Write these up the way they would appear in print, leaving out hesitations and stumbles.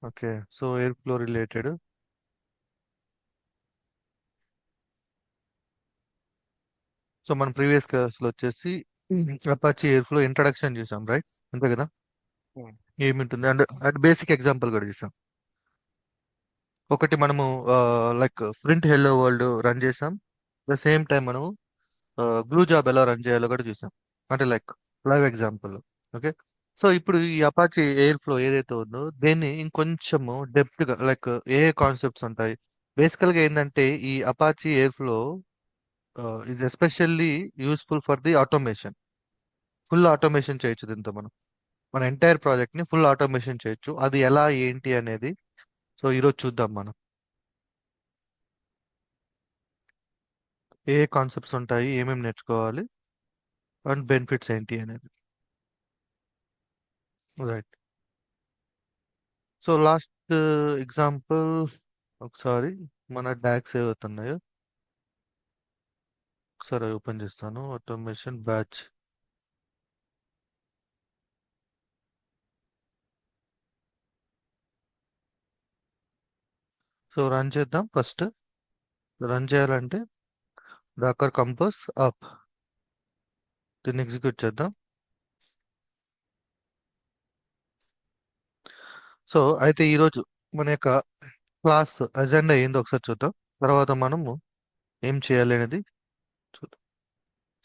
Okay. So air flow related. So మన previous class లో వచ్చేసి అపాచీ ఎయిర్ ఫ్లో ఇంట్రడక్షన్ చూసాం, రైట్? అంతే కదా? ఉమ్, ఏమింటుంది అండ్ అట్ బేసిక్ ఎగ్జాంపుల్ కూడా చూసాం. ఒకటి మనము like print hello world run చేసాం. ద సేమ్ టైం మనము గ్లూ జాబ్ ఎలా రన్ చేయాలో కూడా చూసాం. అంటే like live example. Okay. So ఇప్పుడు ఈ అపాచీ ఎయిర్ ఫ్లో ఏదైతే ఉందో దీన్ని ఇంకొంచెము డెప్త్ గా లైక్ ఏ కాన్సెప్ట్స్ ఉంటాయి. బేసికల్ గా ఏంటంటే ఈ Apache air flow is especially useful for the automation. Full automation చేయొచ్చు దీంతో మనం. మన ఎంటైర్ ప్రాజెక్ట్ ని ఫుల్ ఆటోమేషన్ చేయొచ్చు. అది ఎలా ఏంటి అనేది సో ఈరోజు చూద్దాం మనం. ఏ కాన్సెప్ట్స్ ఉంటాయి, ఏమేమి నేర్చుకోవాలి అండ్ బెనిఫిట్స్ ఏంటి అనేది. రైట్. సో లాస్ట్ ఎగ్జాంపుల్ ఒకసారి మన డాక్స్ ఏవవుతున్నాయో ఒకసారి ఓపెన్ చేస్తాను. Automation batch. సో రన్ చేద్దాం. ఫస్ట్ రన్ చేయాలంటే డాకర్ కంపోజ్ అప్ దీన్ని ఎగ్జిక్యూట్ చేద్దాం. సో అయితే ఈరోజు మన యొక్క క్లాస్ అజెండా ఏందో ఒకసారి చూద్దాం. తర్వాత మనము ఏం చేయాలి అనేది చూద్దాం.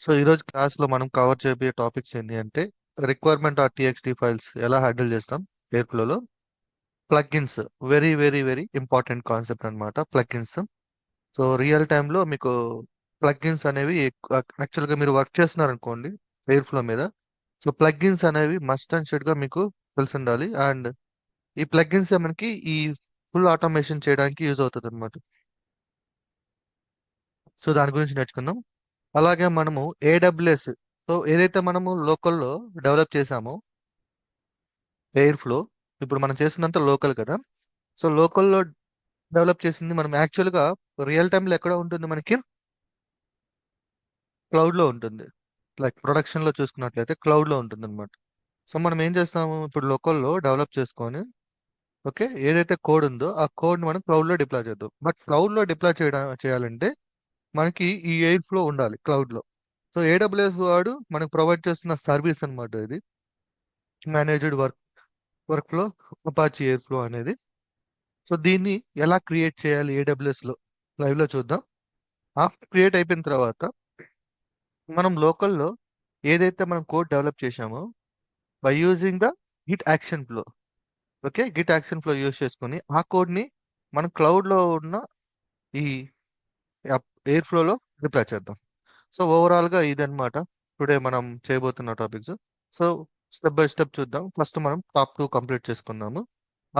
సో ఈరోజు క్లాస్లో మనం కవర్ చేయబోయే టాపిక్స్ ఏంటి అంటే రిక్వైర్మెంట్ ఆర్ టీఎక్స్టీ ఫైల్స్ ఎలా హ్యాండిల్ చేస్తాం ఎయిర్ఫ్లోలో. Plugins, very very very important concept అన్నమాట ప్లగ్ఇన్స్. సో రియల్ టైంలో మీకు ప్లగ్ఇన్స్ అనేవి యాక్చువల్గా మీరు వర్క్ చేస్తున్నారు అనుకోండి ఎయిర్ఫ్లో మీద. సో ప్లగ్ఇన్స్ అనేవి మస్ట్ అండ్ షుడ్ గా మీకు తెలిసి ఉండాలి. అండ్ ఈ ప్లగ్ఇన్స్ మనకి ఈ ఫుల్ ఆటోమేషన్ చేయడానికి యూజ్ అవుతుంది అనమాట. సో దాని గురించి నేర్చుకుందాం. అలాగే మనము ఏడబ్ల్యూఎస్, సో ఏదైతే మనము లోకల్లో డెవలప్ చేసామో ఎయిర్ ఫ్లో, ఇప్పుడు మనం చేస్తున్నంత లోకల్ కదా. సో లోకల్లో డెవలప్ చేసింది మనం యాక్చువల్గా రియల్ టైంలో ఎక్కడ ఉంటుంది మనకి? క్లౌడ్లో ఉంటుంది. లైక్ ప్రొడక్షన్లో చూసుకున్నట్లయితే క్లౌడ్లో ఉంటుంది అనమాట. సో మనం ఏం చేస్తాము ఇప్పుడు లోకల్లో డెవలప్ చేసుకొని ఓకే ఏదైతే కోడ్ ఉందో ఆ కోడ్ మనం క్లౌడ్లో డిప్లాయ్ చేద్దాం. బట్ క్లౌడ్లో డిప్లాయ్ చేయాలంటే మనకి ఈ ఎయిర్ ఫ్లో ఉండాలి క్లౌడ్లో. సో ఏడబ్ల్యూఎస్ వాడు మనకు ప్రొవైడ్ చేస్తున్న సర్వీస్ అన్నమాట ఇది, managed work flow Apache air flow అనేది. సో దీన్ని ఎలా క్రియేట్ చేయాలి ఏడబ్ల్యూఎస్లో లైవ్లో చూద్దాం. ఆఫ్టర్ క్రియేట్ అయిపోయిన తర్వాత మనం లోకల్లో ఏదైతే మనం కోడ్ డెవలప్ చేశామో by using the Git action flow, okay Git action flow use చేసుకొని ఆ కోడ్ని మనం క్లౌడ్లో ఉన్న ఈ ఎయిర్ ఫ్లోలో డిప్లాయ్ చేద్దాం. సో ఓవరాల్గా ఇదన్నమాట టుడే మనం చేయబోతున్న topics. So step by step చూద్దాం. ఫస్ట్ మనం టాప్ 2 కంప్లీట్ చేసుకుందాము.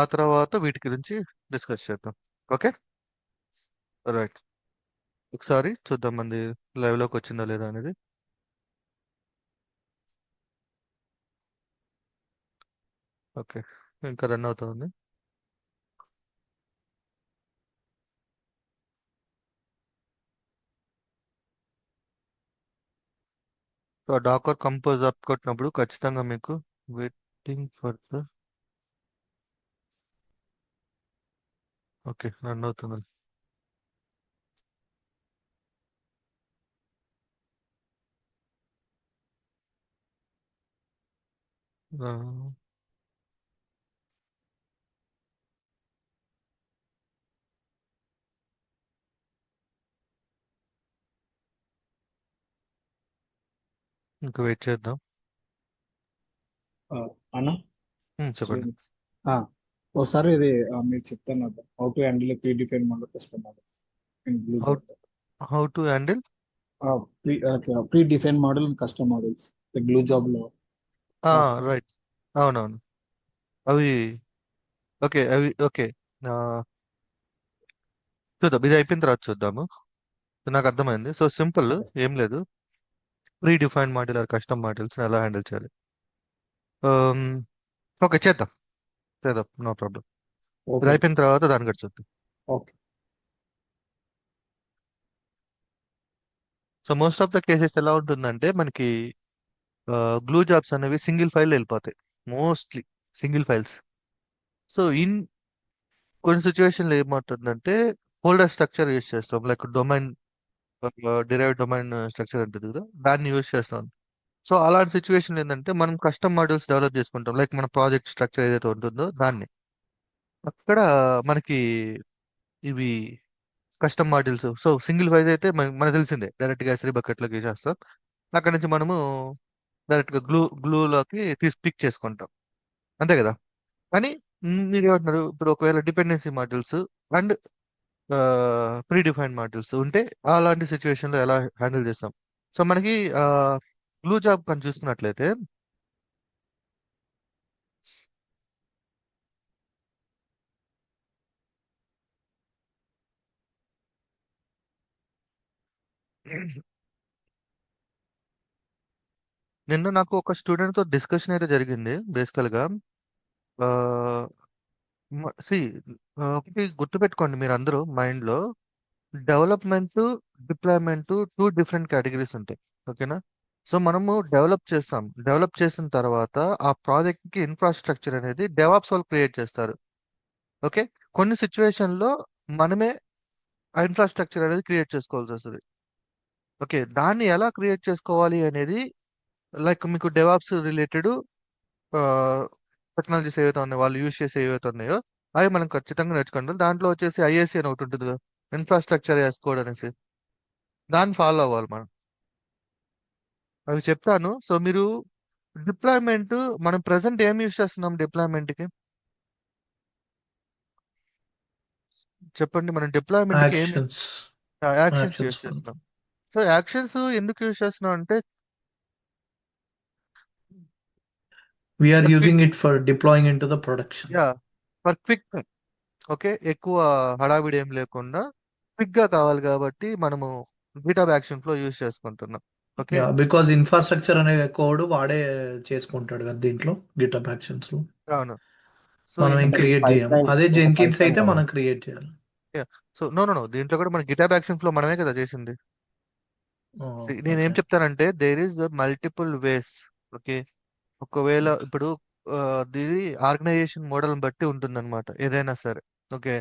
ఆ తర్వాత వీటి గురించి డిస్కస్ చేద్దాం. Okay right. ఒకసారి చూద్దాం మంది లైవ్లోకి వచ్చిందా లేదా అనేది. ఓకే ఇంకా రన్ అవుతుంది. సో డాకర్ కంపోజ్ అప్ కొట్టినప్పుడు ఖచ్చితంగా మీకు waiting for the okay run అవుతుంది. ఆ, ఇంకా వెయిట్ చేద్దాం. ఆ, అన్న చెప్పండి. శ్రీనివాస్. ఆ, ఒకసారి ఇది మీరు చెప్తాను how to handle pre define model customer in blue how job. How to handle. Pre define model custom models glue job లో రాస్తాం. రైట్. అవునవును. అవి ఓకే అవి ఓకే. చూద్దాం ఇది అయిపోయిన తర్వాత చూద్దాము. సో నాకు అర్థమైంది. సో సింపుల్, ఏం లేదు. Predefined module or custom modules ఎలా హ్యాండిల్ చేయాలి. ఓకే చేద్దాం చేద్దాం, నో ప్రాబ్లం. ఇది ఓకే అయిపోయిన తర్వాత దాని గురించి చూద్దాం. Okay. So most of the cases ఎలా ఉంటుందంటే మనకి గ్లూ జాబ్స్ అనేవి సింగిల్ ఫైల్ వెళ్ళిపోతాయి. Mostly single files. సో కొన్ని సిచ్యువేషన్లో ఏమవుతుందంటే ఫోల్డర్ స్ట్రక్చర్ యూస్ చేస్తాం, like domain derive domain structure ఉంటుంది కదా, దాన్ని యూస్ చేస్తాం. సో అలాంటి సిచ్యువేషన్ ఏంటంటే మనం కస్టమ్ మాడ్యూల్స్ డెవలప్ చేసుకుంటాం, లైక్ మన ప్రాజెక్ట్ స్ట్రక్చర్ ఏదైతే ఉంటుందో దాన్ని. అక్కడ మనకి ఇవి custom modules, so single wise అయితే మనకు తెలిసిందే, డైరెక్ట్ గా S3 బకెట్ లోకి చేస్తాం. అక్కడ నుంచి మనము డైరెక్ట్ గా గ్లూలోకి తీసి పిక్ చేసుకుంటాం, అంతే కదా. కానీ మీరు ఏమంటున్నారు, ఇప్పుడు ఒకవేళ dependency modules and pre defined modules ఉంటే అలాంటి సిచ్యువేషన్ లో ఎలా హ్యాండిల్ చేస్తాం? సో మనకి గ్లూ జాబ్ కానీ చూసుకున్నట్లయితే నిన్న నాకు ఒక స్టూడెంట్ తో డిస్కషన్ అయితే జరిగింది బేసికల్ గా. సి ఒకటి గుర్తుపెట్టుకోండి మీరు అందరూ మైండ్ లో, development deployment two different categories ఉంటాయి, ఓకేనా. సో మనము డెవలప్ చేసిన తర్వాత ఆ ప్రాజెక్ట్ కి ఇన్ఫ్రాస్ట్రక్చర్ అనేది డెవాప్స్ వాళ్ళు క్రియేట్ చేస్తారు, ఓకే. కొన్ని సిచ్యువేషన్ లో మనమే ఆ ఇన్ఫ్రాస్ట్రక్చర్ అనేది క్రియేట్ చేసుకోవాల్సి వస్తుంది, ఓకే. దాన్ని ఎలా క్రియేట్ చేసుకోవాలి అనేది, లైక్ మీకు డెవాప్స్ రిలేటెడ్ టెక్నాలజీస్ ఏవైతే ఉన్నాయో, వాళ్ళు యూజ్ చేసే ఏవైతే ఉన్నాయో అవి మనం ఖచ్చితంగా నేర్చుకుంటాం. దాంట్లో వచ్చేసి ఐఎస్సి అని ఒకటి ఉంటుంది కదా, ఇన్ఫ్రాస్ట్రక్చర్ యాజ్ కోడ్ అనేసి, దాన్ని ఫాలో అవ్వాలి మనం. అవి చెప్తాను. సో మీరు డిప్లాయ్మెంట్, మనం ప్రెసెంట్ ఏం యూజ్ చేస్తున్నాం డిప్లాయ్మెంట్ కి? చెప్పండి, మనం డిప్లాయ్మెంట్ కి ఏం యాక్షన్స్ యాక్షన్స్ యాక్షన్స్ యూజ్ చేస్తున్నాం. సో యాక్షన్స్ ఎందుకు యూజ్ చేస్తున్నాం అంటే we are for using quick, it for deploying into the production. Yeah, for quick, okay. ఎక్కువ హడావిడి ఏం లేకుండా క్విక్ గా కావాలి కాబట్టి మనము గిటాబ్ యాక్షన్ ఫ్లో యూజ్ చేసుకుంటున్నాం, ఓకే. Yeah, because ఇన్ఫ్రాస్ట్రక్చర్ అనే కోడ్ వాడే చేసుకుంటాడు కదా దీంట్లో గిటప్ యాక్షన్స్ లో. అవును. సో మనం ఏం అంటే ఎందుకు, క్రియేట్ పైప్ చేయం. లైన్, అదే ఒక పైప్ జెన్కిన్స్ లైన్ అయితే కదా. మనం క్రియేట్ చేయాలి. సో నో దీంట్లో కూడా మన గిటాబ్ యాక్షన్ ఫ్లో మనమే కదా చేసింది. నేనేం ఓకే. చెప్తానంటే there is multiple ways, okay. ఒకవేళ ఇప్పుడు ఇది ఆర్గనైజేషన్ మోడల్ బట్టి ఉంటుందన్నమాట ఏదైనా సరే, ఓకే.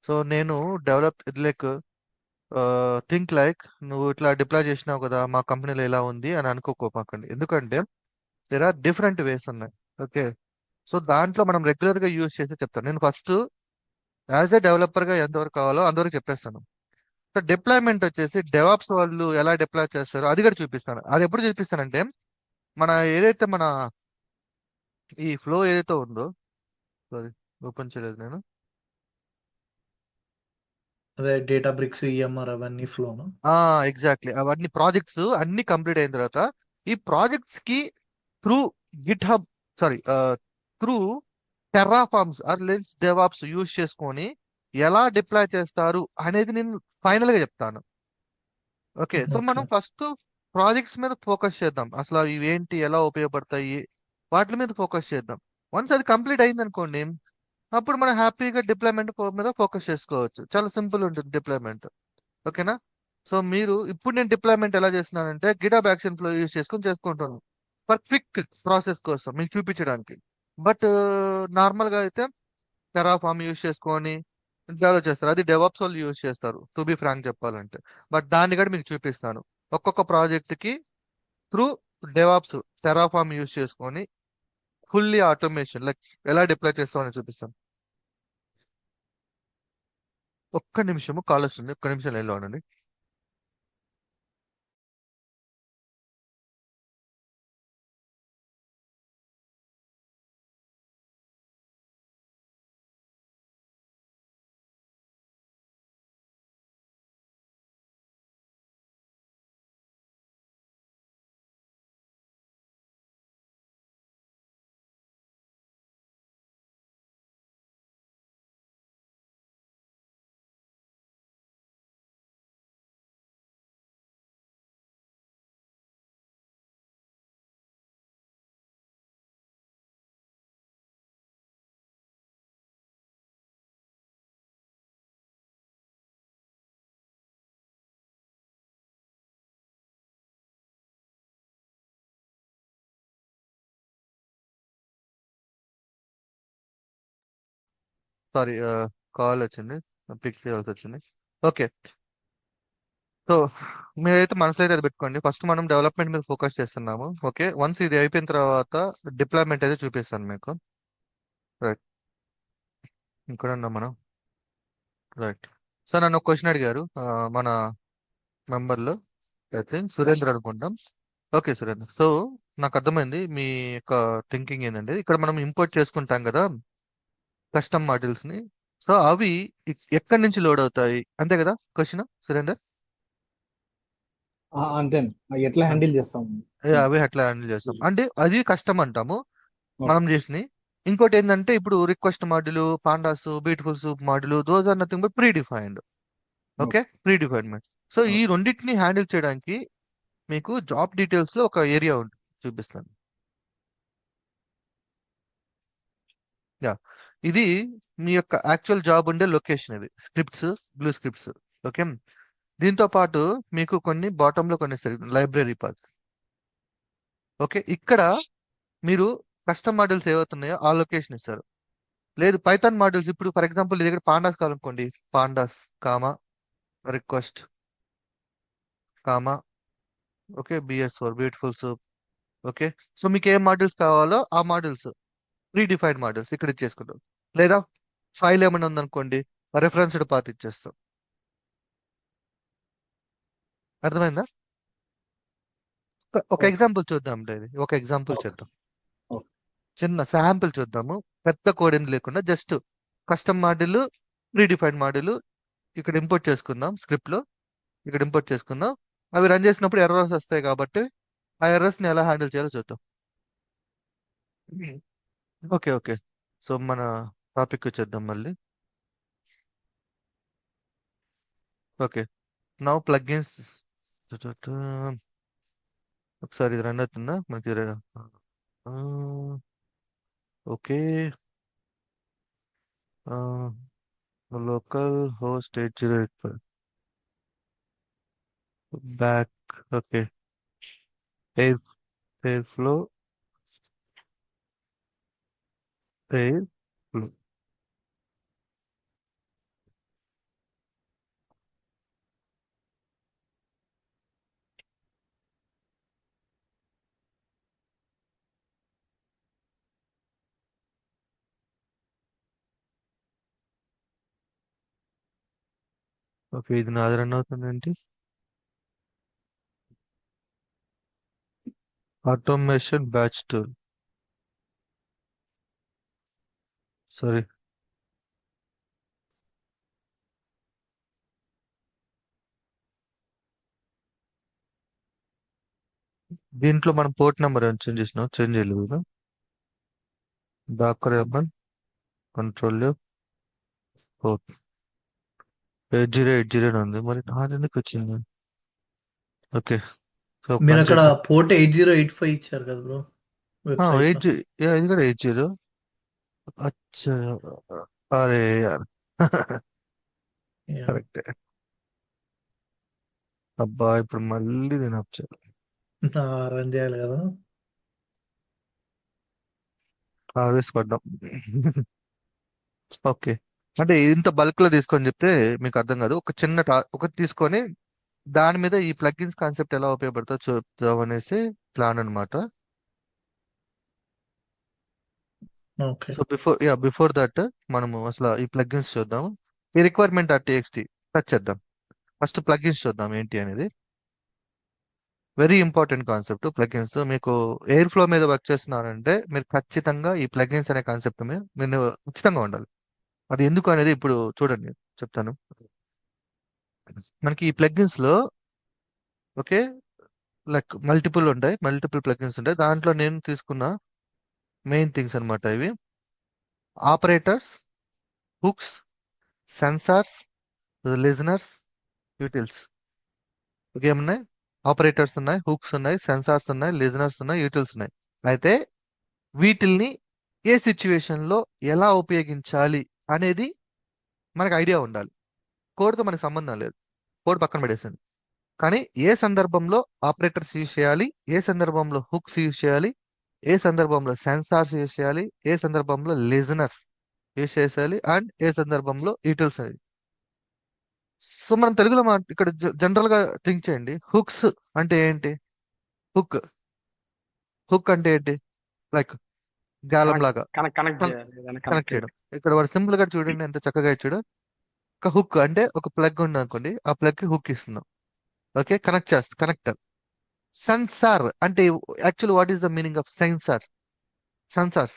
సో నేను డెవలప్ లైక్ థింక్ లైక్, నువ్వు ఇట్లా డిప్లాయ్ చేసినావు కదా మా కంపెనీలో ఎలా ఉంది అని అనుకోకోపాకండి, ఎందుకంటే దేర్ ఆర్ డిఫరెంట్ వేస్ ఉన్నాయి, ఓకే. సో దాంట్లో మనం రెగ్యులర్ గా యూజ్ చేసి చెప్తాను. నేను ఫస్ట్ యాజ్ ఏ డెవలపర్ గా ఎంతవరకు కావాలో అంతవరకు చెప్పేస్తాను. సో డిప్లాయ్మెంట్ వచ్చేసి డెవాప్స్ వాళ్ళు ఎలా డిప్లాయ్ చేస్తారో అది కూడా చూపిస్తాను. అది ఎప్పుడు చూపిస్తానంటే, మన ఏదైతే మన ఈ ఫ్లో ఏదైతే ఉందో, సారీ ఓపెన్ చేయలేదు నేను. అదే డేటా బ్రిక్స్ ఈఎంఆర్ అవన్నీ ఫ్లోను. ఎగ్జాక్ట్లీ, అవన్నీ ప్రాజెక్ట్స్ అన్ని కంప్లీట్ అయిన తర్వాత ఈ ప్రాజెక్ట్స్ కి through GitHub, sorry through Terraforms or లెన్స్ డెవాప్స్ యూజ్ చేసుకొని ఎలా డిప్లాయ్ చేస్తారు అనేది నేను ఫైనల్ గా చెప్తాను, ఓకే. So okay. మనం ఫస్ట్ ప్రాజెక్ట్స్ మీద ఫోకస్ చేద్దాం, అసలు ఇవేంటి, ఎలా ఉపయోగపడతాయి, వాటి మీద ఫోకస్ చేద్దాం. వన్స్ అది కంప్లీట్ అయింది అనుకోండి, అప్పుడు మనం హ్యాపీగా డిప్లాయ్మెంట్ మీద ఫోకస్ చేసుకోవచ్చు. చాలా సింపుల్ ఉంటుంది డిప్లాయ్మెంట్, ఓకేనా. సో మీరు ఇప్పుడు నేను డిప్లాయ్మెంట్ ఎలా చేస్తున్నానంటే గిటాబ్ యాక్షన్ ఫ్లో యూజ్ చేసుకొని చేసుకుంటాను, ఫర్ క్విక్ ప్రాసెస్ కోసం మీకు చూపించడానికి. బట్ నార్మల్ గా అయితే టెరాఫామ్ యూజ్ చేసుకొని డెవలప్ చేస్తారు, అది డెవాప్స్ వాళ్ళు యూజ్ చేస్తారు టు బి ఫ్రాంక్ చెప్పాలంటే. బట్ దాన్ని కూడా మీకు చూపిస్తాను, ఒక్కొక్క ప్రాజెక్ట్ కి త్రూ డెవాప్స్ టెరాఫామ్ యూజ్ చేసుకొని ఫుల్లీ ఆటోమేషన్ లైక్ ఎలా డిప్లాయ్ చేస్తామని చూపిస్తాను. ఒక్క నిమిషము కాల్ వస్తుంది, ఒక్క నిమిషం లైన్లో ఉండండి. సారీ, కాల్ వచ్చింది, పిక్ చేయాల్సి వచ్చింది. ఓకే. సో మీరైతే మనసులో అయితే అది పెట్టుకోండి. ఫస్ట్ మనం డెవలప్మెంట్ మీద ఫోకస్ చేస్తున్నాము. ఓకే, వన్స్ ఇది అయిపోయిన తర్వాత డిప్లాయ్మెంట్ అయితే చూపిస్తాను మీకు. రైట్, ఇక్కడ ఉన్నాం మనం. రైట్. సో నన్ను ఒక క్వశ్చన్ అడిగారు మన మెంబర్లు, అయితే సురేంద్ర అనుకుంటాం. ఓకే సురేంద్ర, సో నాకు అర్థమైంది మీ యొక్క థింకింగ్ ఏంటంటే, ఇక్కడ మనం ఇంపోర్ట్ చేసుకుంటాం కదా కస్టమ్ మాడ్యూల్స్ ని. సో అవి ఎక్కడి నుంచి లోడ్ అవుతాయి అంతే కదా క్వశ్చన్ సురేందర్? అంతేనా, ఎట్లా హ్యాండిల్ చేస్తాం? అవి అట్లా హ్యాండిల్ చేస్తాం అంటే అది కష్టం అంటాము ఓకే. మనం చేసి. ఇంకోటి ఏంటంటే ఇప్పుడు request module, pandas, beautiful soup module, those are nothing but pre defined. Okay, pre definement. So ఈ రెండింటిని హ్యాండిల్ చేయడానికి మీకు జాబ్ డీటెయిల్స్ లో ఒక ఏరియా ఉంటుంది, చూపిస్తాను. యా, ఇది మీ యొక్క యాక్చువల్ జాబ్ ఉండే లొకేషన్. ఇది స్క్రిప్ట్స్, బ్లూ స్క్రిప్ట్స్. ఓకే, దీంతో పాటు మీకు కొన్ని బాటమ్ లో కొన్ని లైబ్రరీ పార్ట్స్. ఓకే, ఇక్కడ మీరు కస్టమ్ మాడ్యూల్స్ ఏవవుతున్నాయో ఆ లొకేషన్ ఇస్తారు. లేదు పైథాన్ మాడ్యూల్స్, ఇప్పుడు ఫర్ ఎగ్జాంపుల్ ఈ దగ్గర పాండాస్ కావాలనుకోండి, pandas comma request comma okay BS four beautiful soup. Okay, so మీకు ఏ మాడ్యూల్స్ కావాలో ఆ మాడ్యూల్స్, ప్రీ డిఫైన్డ్ మాడ్యూల్స్ ఇక్కడ ఇచ్చేసుకుంటాం. లేదా ఫైల్ ఏమైనా ఉందనుకోండి, రెఫరెన్స్డ్ పాత్ ఇచ్చేస్తాం. అర్థమైందా? ఒక ఓకే. ఎగ్జాంపుల్ చూద్దాం డైరీ, ఒక ఎగ్జాంపుల్ ఓకే. చేద్దాం. ఓకే. చిన్న శాంపిల్ చూద్దాము, పెద్ద కోడ్ ఏం లేకుండా just custom module, pre defined module ఇక్కడ ఇంపోర్ట్ చేసుకుందాం. స్క్రిప్ట్ లో ఇక్కడ ఇంపోర్ట్ చేసుకుందాం. అవి రన్ చేసినప్పుడు ఎర్రర్స్ వస్తాయి కాబట్టి ఆ ఎర్రర్స్ ని ఎలా హ్యాండిల్ చేయాలో చూద్దాం. ఓకే ఓకే, సో మన టాపిక్ వచ్చేద్దాం మళ్ళీ. Okay, now plugins. ఒకసారి ఇది రన్ అవుతుందా మనకి? Okay, local host 8085 back. Okay, air airflow airflow. Okay, ఇది నాది రన్ అవుతుందేంటి? Automation batch tool, sorry. దీంట్లో మనం పోర్ట్ నెంబర్ ఏమైనా చేంజ్ చేసినాం? చేంజ్ చేయలేదు కదా. డాకర్ ఏమన్ కంట్రోల్ పోర్ట్ 8080 ఉంది, మరి నాది ఎందుకు వచ్చింది? ఓకే, సో మీరు పని అక్కడ చేద్దాం. పోర్ట్ 8085 ఇచ్చారు కదా బ్రో వెబ్సైట్ లో. 80, ఇది కూడా 80. అచ్చా, అరే యార్ కరెక్ట్. అబ్బా, ఇప్పుడు మళ్ళీ నేను వచ్చాను. రన్ చేయాలి కదా. ఆవేశపడ్డాం. ఓకే, అంటే ఇంత బల్క్ లో తీసుకొని చెప్తే మీకు అర్థం కాదు. ఒక చిన్న ఒకటి తీసుకొని దాని మీద ఈ ప్లగ్ఇన్స్ కాన్సెప్ట్ ఎలా ఉపయోగపడుతుందో చూద్దాం అనేసి ప్లాన్ అన్నమాట. ఓకే. సో బిఫోర్ దట్ మనము అసలు ఈ ప్లగ్ఇన్స్ చూద్దాం. ఈ రిక్వైర్మెంట్ టీఎక్స్టీ టచ్ చేద్దాం. ఫస్ట్ ప్లగ్ఇన్స్ చూద్దాం ఏంటి అనేది. Very important concept plugins. మీకు ఎయిర్ ఫ్లో మీద వర్క్ చేస్తున్నారంటే మీరు ఖచ్చితంగా ఈ ప్లగ్ఇన్స్ అనే కాన్సెప్ట్ మీద మీరు ఖచ్చితంగా ఉండాలి. అది ఎందుకు అనేది ఇప్పుడు చూడండి చెప్తాను. మనకి ఈ ప్లగ్ఇన్స్ లో ఓకే లైక్ మల్టిపుల్ ప్లగ్ఇన్స్ ఉంటాయి. దాంట్లో నేను తీసుకున్న మెయిన్ థింగ్స్ అన్నమాట ఇవి: operators, hooks, sensors, listeners, యూటిల్స్. Okay, ఏమున్నాయి? ఆపరేటర్స్ ఉన్నాయి, హుక్స్ ఉన్నాయి, సెన్సార్స్ ఉన్నాయి, లిజనర్స్ ఉన్నాయి, యూటిల్స్ ఉన్నాయి. అయితే వీటిల్ని ఏ సిచ్యువేషన్ లో ఎలా ఉపయోగించాలి అనేది మనకు ఐడియా ఉండాలి. కోడ్తో మనకు సంబంధం లేదు, కోడ్ పక్కన పడేసాను. కానీ ఏ సందర్భంలో ఆపరేటర్స్ యూజ్ చేయాలి, ఏ సందర్భంలో హుక్స్ యూజ్ చేయాలి, ఏ సందర్భంలో సెన్సార్స్ యూజ్ చేయాలి, ఏ సందర్భంలో లిజనర్స్ యూజ్ చేసేయాలి అండ్ ఏ సందర్భంలో ఈ టూల్స్ అనేది. సో మనం తెలుగులో ఇక్కడ జనరల్ గా థింక్ చేయండి. హుక్స్ అంటే ఏంటి? హుక్ హుక్ అంటే ఏంటి? లైక్ గాలం కనెక్ట్ లాగా కనెక్ట్ కనెక్ట్ చేయాలి ఏదైనా కనెక్ట్ కనెక్ట్. చేయడం. ఇక్కడ వాడు సింపుల్ గా చూడండి ఎంత చక్కగా ఇచ్చాడు. ఒక హుక్ అంటే ఒక ప్లగ్ ఉంది అనుకోండి, ఆ ప్లగ్ కి హుక్ ఇస్తున్నాం. Okay, connector. సెన్సార్ అంటే actual what is the meaning of sensor? Sensor.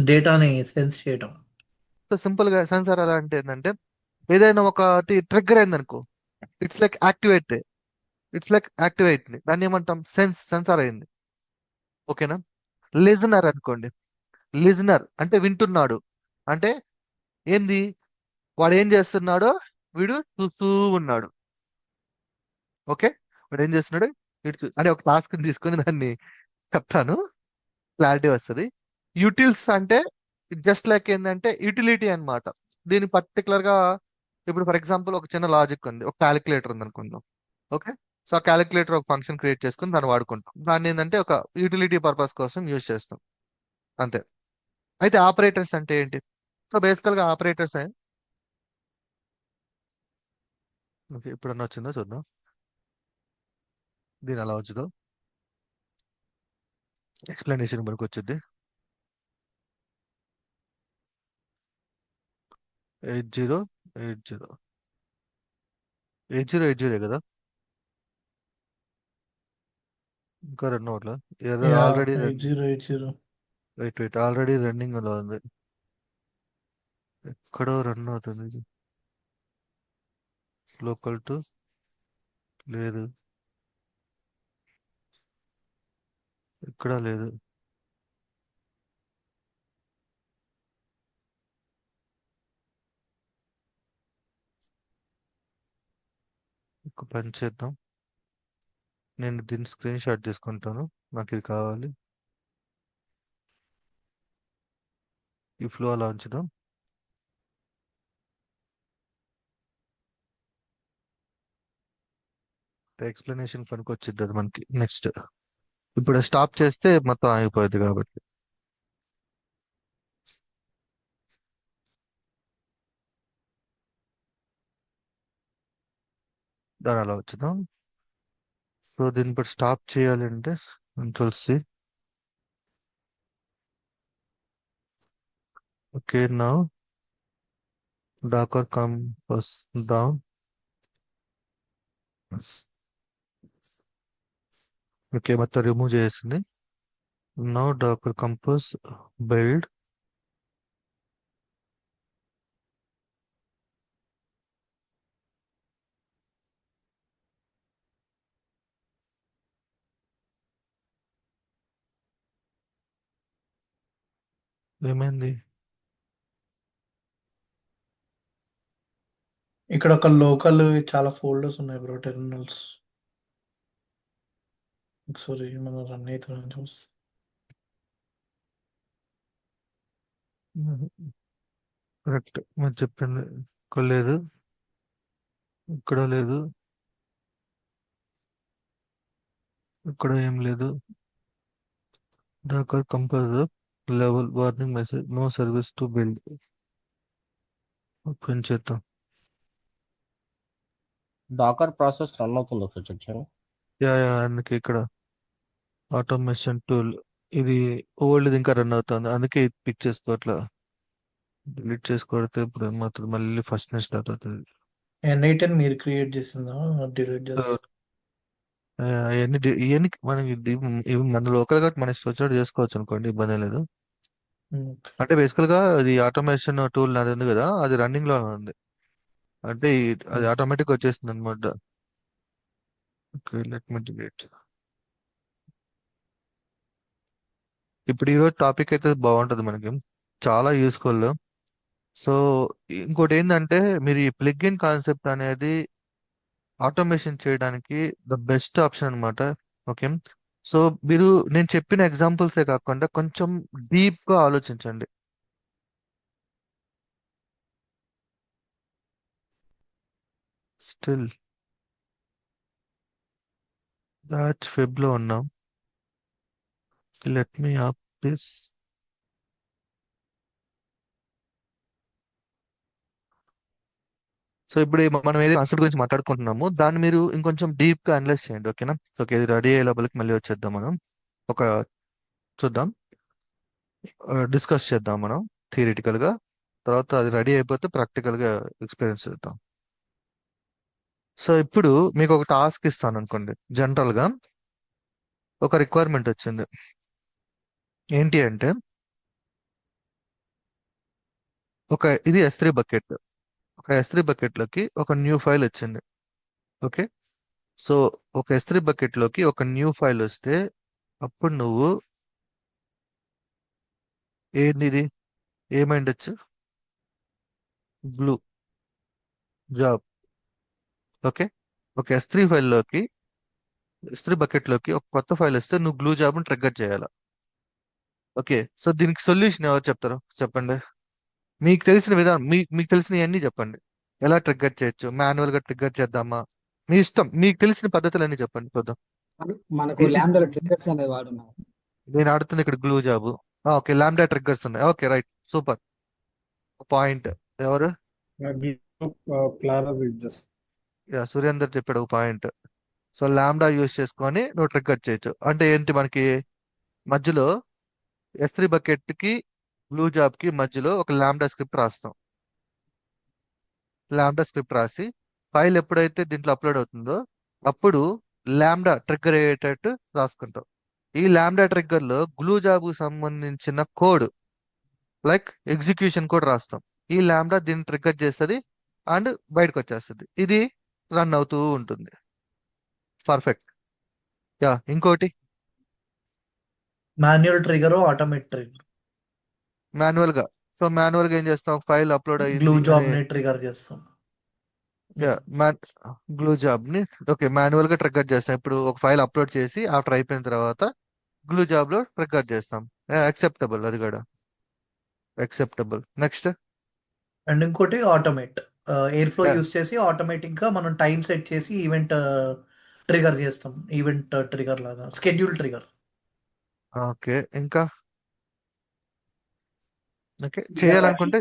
డేటాని సెన్స్ చేయటం. సో సింపుల్ గా సెన్సార్ ఎలా అంటే ఏంటంటే, ఏదైనా ఒకటి ట్రిగ్గర్ అయింది అనుకో, ఇట్స్ లైక్ యాక్టివేట్ దాన్ని ఏమంటాం? సెన్సార్ అయింది. ఓకేనా? లిజనర్ అనుకోండి. లిజనర్ అంటే వింటున్నాడు. అంటే ఏంది? వాడు ఏం చేస్తున్నాడో వీడు చూస్తూ ఉన్నాడు. ఓకే, వాడు ఏం చేస్తున్నాడు అంటే ఒక టాస్క్ తీసుకొని దాన్ని చెప్తాను, క్లారిటీ వస్తుంది. యూటిల్స్ అంటే జస్ట్ లైక్ ఏంటంటే యూటిలిటీ అన్నమాట. దీని పర్టికులర్ గా ఇప్పుడు ఫర్ ఎగ్జాంపుల్ ఒక చిన్న లాజిక్ ఉంది, ఒక క్యాలిక్యులేటర్ ఉంది అనుకుందాం. ఓకే, సో ఆ క్యాలిక్యులేటర్ ఒక ఫంక్షన్ క్రియేట్ చేసుకుని దాన్ని వాడుకుంటాం. దాన్ని ఏంటంటే ఒక యూటిలిటీ పర్పస్ కోసం యూజ్ చేస్తాం, అంతే. అయితే ఆపరేటర్స్ అంటే ఏంటి? సో బేసికల్ గా ఆపరేటర్స్ ఓకే, ఇప్పుడన్నా వచ్చిందో చూద్దాం. దీని అలా వచ్చుదో ఎక్స్ప్లెనేషన్ మనకు వచ్చింది. 8080 8080 కదా, ఇంకా రన్ అవట్లా. Yeah, already 8080. Wait already running లో ఉంది. ఎక్కడో రన్ అవుతుంది. లోకల్ టు లేదు, ఇక్కడ లేదు. ఒక పని చేద్దాం, నేను దీన్ని స్క్రీన్ షాట్ తీసుకుంటాను, నాకు ఇది కావాలి. ఈ ఫ్లో అలా ఉంచుదాం. ఎక్స్ప్లెనేషన్ పనికి వచ్చింది అది మనకి. నెక్స్ట్ ఇప్పుడు స్టాప్ చేస్తే మొత్తం ఆగిపోయింది కాబట్టి దాని అలా వచ్చుదాం. సో దీన్ని ఇప్పుడు స్టాప్ చేయాలి అంటే control C. Okay, now Docker compose down. Okay, మొత్తం రిమూవ్ చేసింది. Now Docker compose build. ఏమైంది? ఇక్కడ ఒక లోకల్ చాలా ఫోల్డర్స్ ఉన్నాయి బ్రో, టెర్మినల్స్. సారీ, మన రన్ అవుతుందని చూస్తే. కరెక్ట్ మీరు చెప్పింది. ఇక్కడ లేదు, ఇక్కడ లేదు, ఇక్కడ ఏం లేదు. Docker composer level warning message no service to build. Open చేద్దాం. డాకర్ ప్రాసెస్ రన్ అవుతుంది, ఒకసారి చెక్ చేయండి. అందుకే ఇక్కడ ఆటోమేషన్ టూల్ ఇది ఓల్డ్ ఇంకా రన్ అవుతుంది, అందుకే ఇది పిక్ చేసుకోవట్లా. డిలీట్ చేసుకొడితే ఇప్పుడు ఏమవుతుంది, మళ్ళీ ఫస్ట్ నుంచి స్టార్ట్ అవుతుంది. N8 మీరు క్రియేట్ చేసిందా? డిలీట్ చేస్తా. ఇవన్నీ మనకి ఇవి మన లోకల్ గా మన ఇష్టం వచ్చినట్టు చేసుకోవచ్చు అనుకోండి, ఇబ్బంది లేదు. ఓకే. అంటే బేసికల్ గా అది ఆటోమేషన్ టూల్ నాది ఉంది కదా, అది రన్నింగ్ లో ఉంది. అంటే అది ఆటోమేటిక్ వచ్చేస్తుంది అనమాట. Okay, let me delete. ఇప్పుడు ఈరోజు టాపిక్ అయితే బాగుంటుంది మనకి, చాలా యూస్ఫుల్. సో ఇంకోటి ఏంటంటే, మీరు ఈ ప్లగ్ ఇన్ కాన్సెప్ట్ అనేది ఆటోమేషన్ చేయడానికి ద బెస్ట్ ఆప్షన్ అన్నమాట. ఓకే, సో మీరు నేను చెప్పిన ఎగ్జాంపుల్సే కాకుండా కొంచెం డీప్ గా ఆలోచించండి. స్టిల్ బ్యాచ్ వెబ్ లో ఉన్నాం. Let me up this. So ఇప్పుడు మనం ఏదైతే కాన్సెప్ట్ గురించి మాట్లాడుకుంటున్నామో దాన్ని మీరు ఇంకొంచెం డీప్ గా అనలైజ్ చేయండి. ఓకేనా? ఓకే, ఇది రెడీ అయ్యే లోపలికి మళ్ళీ వచ్చేద్దాం మనం. ఒక చూద్దాం, డిస్కస్ చేద్దాం మనం థియరిటికల్ గా. తర్వాత అది రెడీ అయిపోతే ప్రాక్టికల్ గా ఎక్స్పీరియన్స్ చేద్దాం. సో ఇప్పుడు మీకు ఒక టాస్క్ ఇస్తాను అనుకోండి. జనరల్ గా ఒక రిక్వైర్మెంట్ వచ్చింది. ఏంటి అంటే ఇది S3 బకెట్. ఒక S3 బకెట్ లోకి ఒక న్యూ ఫైల్ వచ్చింది. ఓకే, సో ఒక S3 బకెట్ లోకి ఒక న్యూ ఫైల్ వస్తే అప్పుడు నువ్వు ఏంది ఇది ఏమైండొచ్చు? Glue job. ఓకే, ఒక S3 ఫైల్లోకి S3 బకెట్ లోకి ఒక కొత్త ఫైల్ వస్తే నువ్వు గ్లూ జాబ్ ని ట్రిగ్గర్ చేయాలి. ఓకే, సో దీనికి సొల్యూషన్ ఎవరు చెప్తారు చెప్పండి? మీకు తెలిసిన విధానం, మీకు తెలిసిన అన్ని చెప్పండి. ఎలా ట్రిగ్గర్ చేయొచ్చు? మాన్యువల్ గా ట్రిగ్గర్ చేద్దామా? మీ ఇష్టం, మీకు తెలిసిన పద్ధతులన్నీ చెప్పండి చూద్దాం. మనకు ఇది ల్యాంబ్డా ట్రిగ్గర్స్ అనేది వాడున్నాం. నేను ఆడుతుంది ఇక్కడ glue job. Okay, lambda triggers ఉన్నాయి. Okay, right, super point. ఎవరు? Clara uses. యా, సురేందర్ చెప్పాడు ఒక పాయింట్. సో లాంబ్డా యూజ్ చేసుకొని నువ్వు ట్రిగ్గర్ చేయొచ్చు. అంటే ఏంటి, మనకి మధ్యలో S3 బకెట్ కి గ్లూ జాబ్ కి మధ్యలో ఒక లాంబ్డా స్క్రిప్ట్ రాస్తాం. లాంబ్డా స్క్రిప్ట్ రాసి ఫైల్ ఎప్పుడైతే దీంట్లో అప్లోడ్ అవుతుందో అప్పుడు లాంబ్డా ట్రిగ్గర్ అయ్యేటట్టు రాసుకుంటాం. ఈ లాంబ్డా ట్రిగ్గర్ లో గ్లూ జాబ్ కు సంబంధించిన కోడ్ లైక్ ఎగ్జిక్యూషన్ కోడ్ రాస్తాం. ఈ లాంబ్డా దీన్ని ట్రిగ్గర్ చేస్తుంది అండ్ బయటకు వచ్చేస్తుంది. ఇది రన్ అవుతూ ఉంటుంది. పర్ఫెక్ట్. యా, ఇంకోటి manual trigger, automate trigger. Manual గా. సో మాన్యువల్ గా ఏం చేస్తాం? ఫైల్ అప్లోడ్ గ్లూ అయ్యింది జాబ్ అని ని ట్రిగర్ చేస్తాం. యా, గ్లూ జాబ్ ని ఓకే మాన్యువల్ గా ట్రిగ్గర్ చేస్తాం. ఇప్పుడు ఒక ఫైల్ అప్లోడ్ చేసి ఆఫ్టర్ అయిపోయిన తర్వాత గ్లూ జాబ్ లో ట్రిగ్గర్ చేస్తాం. యాక్సెప్టబుల్, అది కూడా యాక్సెప్టబుల్. నెక్స్ట్ అండ్ ఇంకోటి automate. Air flow Yeah. Use చేసి ఆటోమేటిక్ గా మనం టైం సెట్ చేసి ఈవెంట్ ట్రిగర్ చేస్తాం. ఈవెంట్ ట్రిగర్ లాగా స్కెడ్యూల్ ట్రిగర్. ఓకే, ఇంకా ఓకే చేయాలనుకుంటే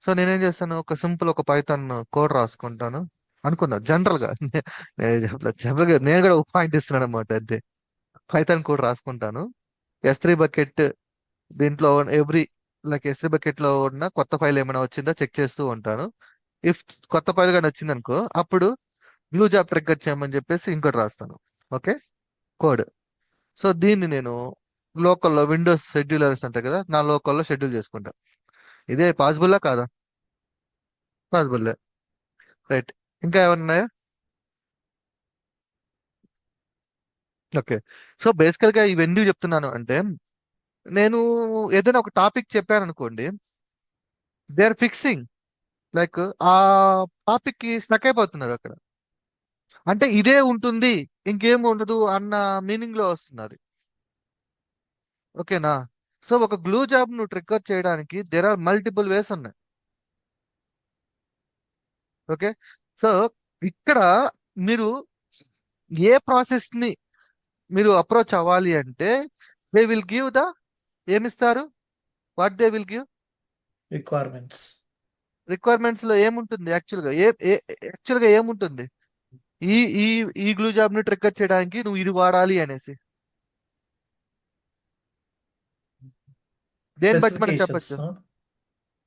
సో నేనేం చేస్తాను, ఒక సింపుల్ ఒక పైథాన్ కోడ్ రాసుకుంటాను అనుకున్నా. జనరల్ గా జనరల్ గా నేను కూడా ఒక పాయింట్ ఇస్తున్నాను అనమాట. అంతే, పైథాన్ కోడ్ రాసుకుంటాను. S3 బకెట్ దీంట్లో S3 బకెట్ లో ఉన్న కొత్త ఫైల్ ఏమైనా వచ్చిందా చెక్ చేస్తూ ఉంటాను. ఇఫ్ కొత్త ఫైల్ కానీ వచ్చింది అనుకో అప్పుడు గ్లూ జాబ్ ట్రిగ్గర్ చేయమని చెప్పేసి ఇంకోటి రాస్తాను. Okay, code. సో దీన్ని నేను లోకల్లో విండోస్ షెడ్యూలర్స్ ఉంటాయి కదా, నా లోకల్లో షెడ్యూల్ చేసుకుంటా. ఇదే పాసిబుల్లా కాదా? పాసిబుల్. రైట్, ఇంకా ఏమన్నా ఉన్నాయా? ఓకే, సో బేసికల్ గా ఇవి ఎందుకు చెప్తున్నాను అంటే నేను ఏదైనా ఒక టాపిక్ చెప్పాను అనుకోండి, దే ఆర్ ఫిక్సింగ్ లైక్ ఆ టాపిక్ కి స్టక్ అయిపోతున్నారు అక్కడ. అంటే ఇదే ఉంటుంది ఇంకేం ఉండదు అన్న మీనింగ్ లో వస్తున్నది. ఓకేనా? సో ఒక గ్లూ జాబ్ నువ్వు ట్రిగ్గర్ చేయడానికి దేర్ ఆర్ మల్టిపుల్ వేస్ ఉన్నాయి. ఓకే, సో ఇక్కడ మీరు ఏ ప్రాసెస్ ని మీరు అప్రోచ్ అవ్వాలి అంటే దే విల్ గివ్ ఏమిస్తారు? What they will give? Requirements. Requirements లో ఏముంటుంది యాక్చువల్గా? యాక్చువల్గా ఏముంటుంది? ఈ ఈ ఈ గ్లూ జాబ్ ని ట్రిగ్గర్ చేయడానికి నువ్వు ఇది వాడాలి అనేసి దేని బట్టి మనం స్పెసిఫికేషన్స్. చెప్పొచ్చు?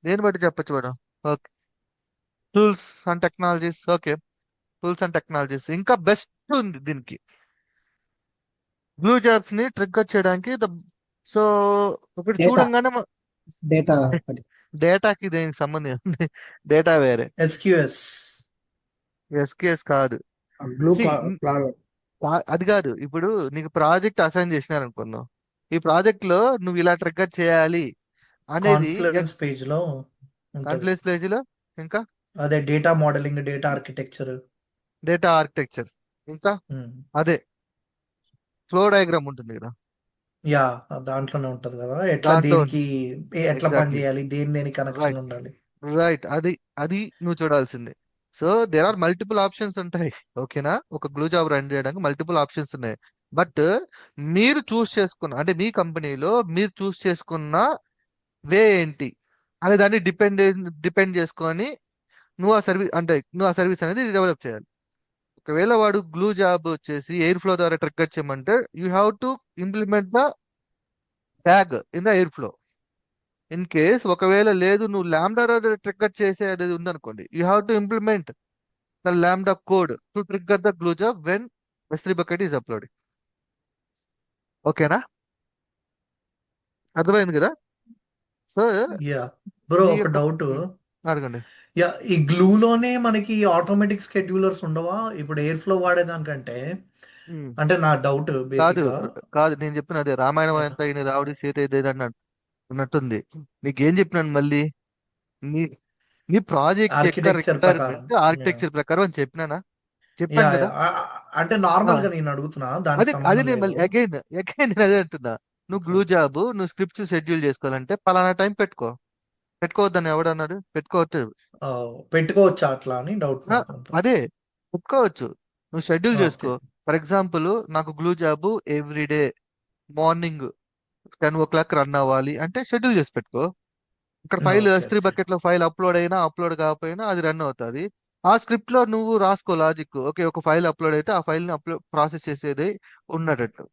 దేని బట్టి చెప్పొచ్చు madam? Okay, tools and technologies. Okay, tools and technologies ఇంకా బెస్ట్ ఉంది దీనికి. గ్లూ జాబ్స్ ని ట్రిగ్గర్ చేయడానికి సో ఒకటి డేటా చూడంగానే డేటా డేటాకి దేనికి సంబంధం ఉంది? డేటా వేరే, SQS. SQS కాదు. గ్లూ See, అది కాదు. ఇప్పుడు నీకు ప్రాజెక్ట్ అసైన్ చేసినారు అనుకుందాం. ఈ ప్రాజెక్ట్ లో నువ్వు ఇలా ట్రిగ్గర్ చేయాలి అనేది కాన్ఫ్లుయెన్స్ పేజ్ లో ఉంటది. కాన్ఫ్లుయెన్స్ పేజ్ లో. ఇంకా అదే data modelling, data architecture. Data architecture. ఇంకా అదే ఫ్లో డయాగ్రామ్ ఉంటుంది కదా, యా, దాంట్లోనే ఉంటది కదా, ఎట్లా దాంట్లో దేనికి ఎట్లా పని ఎగ్జాక్ట్లీ చేయాలి, దేనికి కనెక్షన్ రైట్. ఉండాలి. రైట్, అది నువ్వు చూడాల్సిందే. So there are multiple options ఉంటాయి. ఓకేనా? ఒక గ్లూ జాబ్ రన్ చేయడానికి మల్టిపుల్ ఆప్షన్స్ ఉన్నాయి. బట్ మీరు చూస్ చేసుకున్న అంటే మీ కంపెనీలో మీరు చూస్ చేసుకున్న వే ఏంటి అనే దాన్ని డిపెండ్ చేసుకొని నువ్వు ఆ సర్వీస్ అనేది డెవలప్ చేయాలి. ఒకవేళ వాడు గ్లూ జాబ్ వచ్చేసి ఎయిర్ ఫ్లో ద్వారా ట్రిగ్గర్ చేయమంటే you have to implement the tag in the air flow. In case ఒకవేళ లేదు నువ్వు ల్యాండా ట్రిగ్గర్ చేసేది ఉందనుకోండి, you have to implement the ల్యాండా code to trigger the Glue job when S3 bucket is uploading. ఓకేనా? అర్థమైంది కదా? సో యా బ్రో, నీ ఒక యొక్క డౌట్. అడగండి. యా, ఈ గ్లూలోనే మనకి ఆటోమేటిక్ స్కెడ్యూలర్స్ ఉండవా ఇప్పుడు ఎయిర్ ఫ్లో వాడేదానికంటే? ఉమ్. అంటే నా డౌట్ కాదు బేసిక్గా. కాదు, నేను చెప్పిన అదే రామాయణం అంతా ఈయన రావుడి సీత ఇదే అన్నట్టుంది. నీకేం చెప్పినాను మళ్ళీ? నీ నీ ప్రాజెక్ట్ యొక్క ఆర్కిటెక్చర్ ప్రకారం. రిక్వైర్మెంట్ ఆర్కిటెక్చర్ ప్రకారం అని చెప్పినానా? యా చెప్పాను యా కదా. అంటే ఆ, నార్మల్ గా నేను అడుగుతున్నా, దానికి అదే అదే సంబంధం నేను లేదు. మళ్ళీ అగైన్ అగైన్ నేను అదే అంటున్నా. నువ్వు గ్లూ జాబ్ నువ్వు స్క్రిప్ట్స్ షెడ్యూల్ చేసుకోవాలంటే పలానా టైం పెట్టుకోవద్దని ఎవడన్నాడు? పెట్టుకోవచ్చు. పెట్టుకోవచ్చా అట్లా అని డౌట్ ఆ, నాకు అంతా. అదే పెట్టుకోవచ్చు. నువ్వు షెడ్యూల్ ఓకే. చేసుకో. ఫర్ ఎగ్జాంపుల్ నాకు glue job everyday morning 10 o'clock run అవ్వాలి అంటే షెడ్యూల్ చేసి పెట్టుకో. ఇక్కడ file okay S3 okay bucket లో ఫైల్ అప్లోడ్ అయినా అప్లోడ్ కాకపోయినా అది రన్ అవుతుంది. ఆ స్క్రిప్ట్ లో నువ్వు రాసుకో లాజిక్. ఓకే, ఒక ఫైల్ అప్లోడ్ అయితే ఆ ఫైల్ ని ప్రాసెస్ చేసేది ఉన్నట్టు.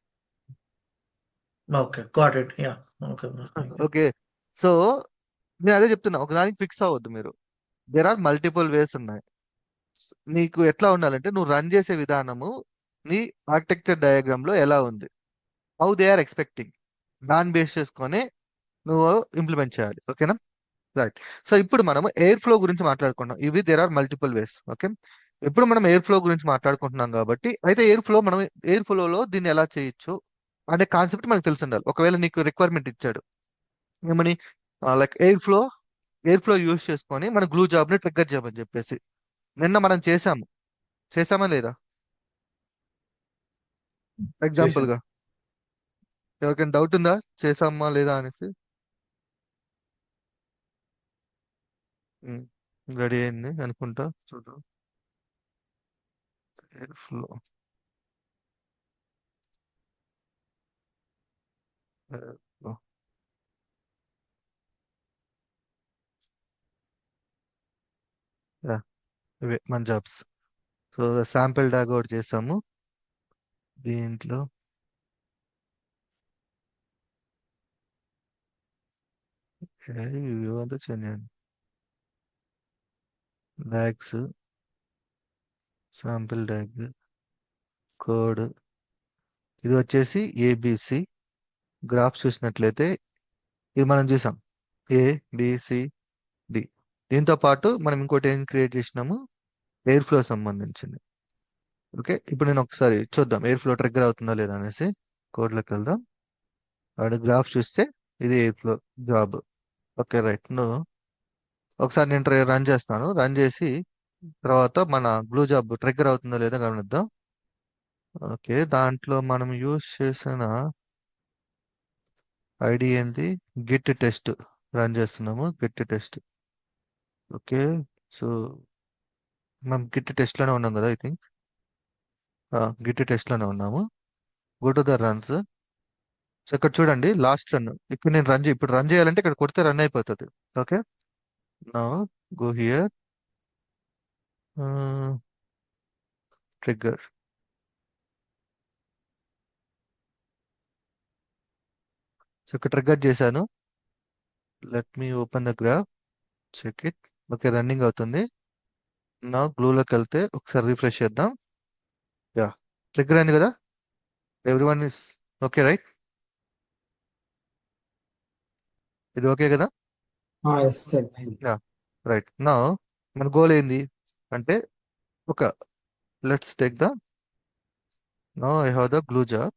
Okay, got it. Yeah. Okay bro, thank you. Okay, so నేను అదే చెప్తున్నా, ఒకదానికి ఫిక్స్ అవ్వద్దు మీరు. దేర్ ఆర్ మల్టిపుల్ వేస్ ఉన్నాయి. నీకు ఎట్లా ఉండాలంటే నువ్వు రన్ చేసే విధానము నీ ఆర్కిటెక్చర్ డయాగ్రామ్ లో ఎలా ఉంది, హౌ దే ఆర్ ఎక్స్పెక్టింగ్, దాన్ని బేస్ చేసుకొని నువ్వు ఇంప్లిమెంట్ చేయాలి. ఓకేనా? రైట్. సో ఇప్పుడు మనం ఎయిర్ ఫ్లో గురించి మాట్లాడుకుంటున్నాం. ఇవి there are multiple ways. Okay, ఇప్పుడు మనం ఎయిర్ ఫ్లో గురించి మాట్లాడుకుంటున్నాం కాబట్టి అయితే ఎయిర్ ఫ్లోలో దీన్ని ఎలా చేయొచ్చు అనే కాన్సెప్ట్ మనకు తెలిసి ఉండాలి. ఒకవేళ నీకు రిక్వైర్మెంట్ ఇచ్చాడు ఏమని, లైక్ ఎయిర్ ఫ్లో యూస్ చేసుకొని మన గ్లూ జాబ్ ని ట్రిగ్గర్ చేయమని చెప్పేసి నిన్న మనం చేసామా లేదా? ఎగ్జాంపుల్ చేశాను. గా ఎవరికైనా డౌట్ ఉందా చేసామా లేదా అనేసి? రెడీ అయింది అనుకుంటా. చూద్దాం. ఎయిర్ ఫ్లో ఇవే మన జాబ్స్. సో శాంపిల్ డాగ్ ఒకటి చేసాము దీంట్లో. వ్యూ అంతా చేయండి. Dogs, sample dog, code. ఇది వచ్చేసి ఏబిసి గ్రాఫ్ చూసినట్లయితే ఇది మనం చూసాం ABCD. దీంతో పాటు మనం ఇంకోటి ఏం క్రియేట్ చేసినాము, ఎయిర్ ఫ్లో సంబంధించింది. ఓకే, ఇప్పుడు నేను ఒకసారి చూద్దాం ఎయిర్ ఫ్లో ట్రిగ్గర్ అవుతుందా లేదా అనేసి. కోడ్లోకి వెళ్దాం. వాడు గ్రాఫ్ చూస్తే ఇది air flow job. Okay right. ఒకసారి నేను రన్ చేస్తాను. రన్ చేసి తర్వాత మన గ్లూ జాబ్ ట్రిగ్గర్ అవుతుందో లేదో గమనిద్దాం. ఓకే, దాంట్లో మనం యూజ్ చేసిన ఐడి ఏంటి, గిట్ టెస్ట్ రన్ చేస్తున్నాము. Git test. ఓకే, సో మనం గిట్ టెస్ట్ లోనే ఉన్నాం కదా, ఐ థింక్ గిట్ టెస్ట్ లోనే ఉన్నాము. Go to the runs. So ఇక్కడ చూడండి లాస్ట్ రన్. ఇప్పుడు నేను ఇప్పుడు రన్ చేయాలంటే ఇక్కడ కొడితే రన్ అయిపోతుంది. ఓకే, నా గో హియర్ ట్రిగ్గర్. సో ఇక్కడ ట్రిగ్గర్ చేశాను. Let me open the graph, check it. Okay, running అవుతుంది. నా గ్లూలోకి వెళ్తే ఒకసారి రిఫ్రెష్ చేద్దాం. యా, ట్రిగ్గర్ అయింది కదా. Everyone is okay right? ఇది ఓకే కదా? Yes sir. Yeah, right. నా మన గోల్ ఏంది అంటే ఒక let's take the no I have the Glue job.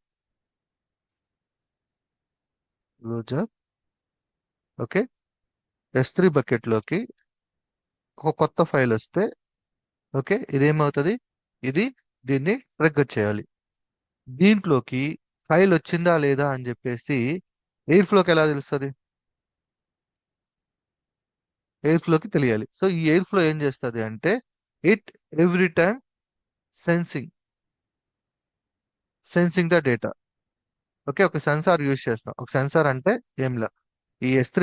Okay, S3 bucket లోకి ఒక కొత్త ఫైల్ వస్తే ఓకే ఇదేమవుతుంది, ఇది దీన్ని ట్రిగ్గర్ చేయాలి. దీంట్లోకి ఫైల్ వచ్చిందా లేదా అని చెప్పేసి ఎయిర్ ఫ్లోకి ఎలా తెలుస్తుంది? ఎయిర్ ఫ్లోకి తెలియాలి. సో ఈ ఎయిర్ ఫ్లో ఏం చేస్తుంది అంటే it every time sensing the data. Okay, ఒక సెన్సార్ యూజ్ చేస్తాం. ఒక సెన్సార్ అంటే ఏంలా ఈ S3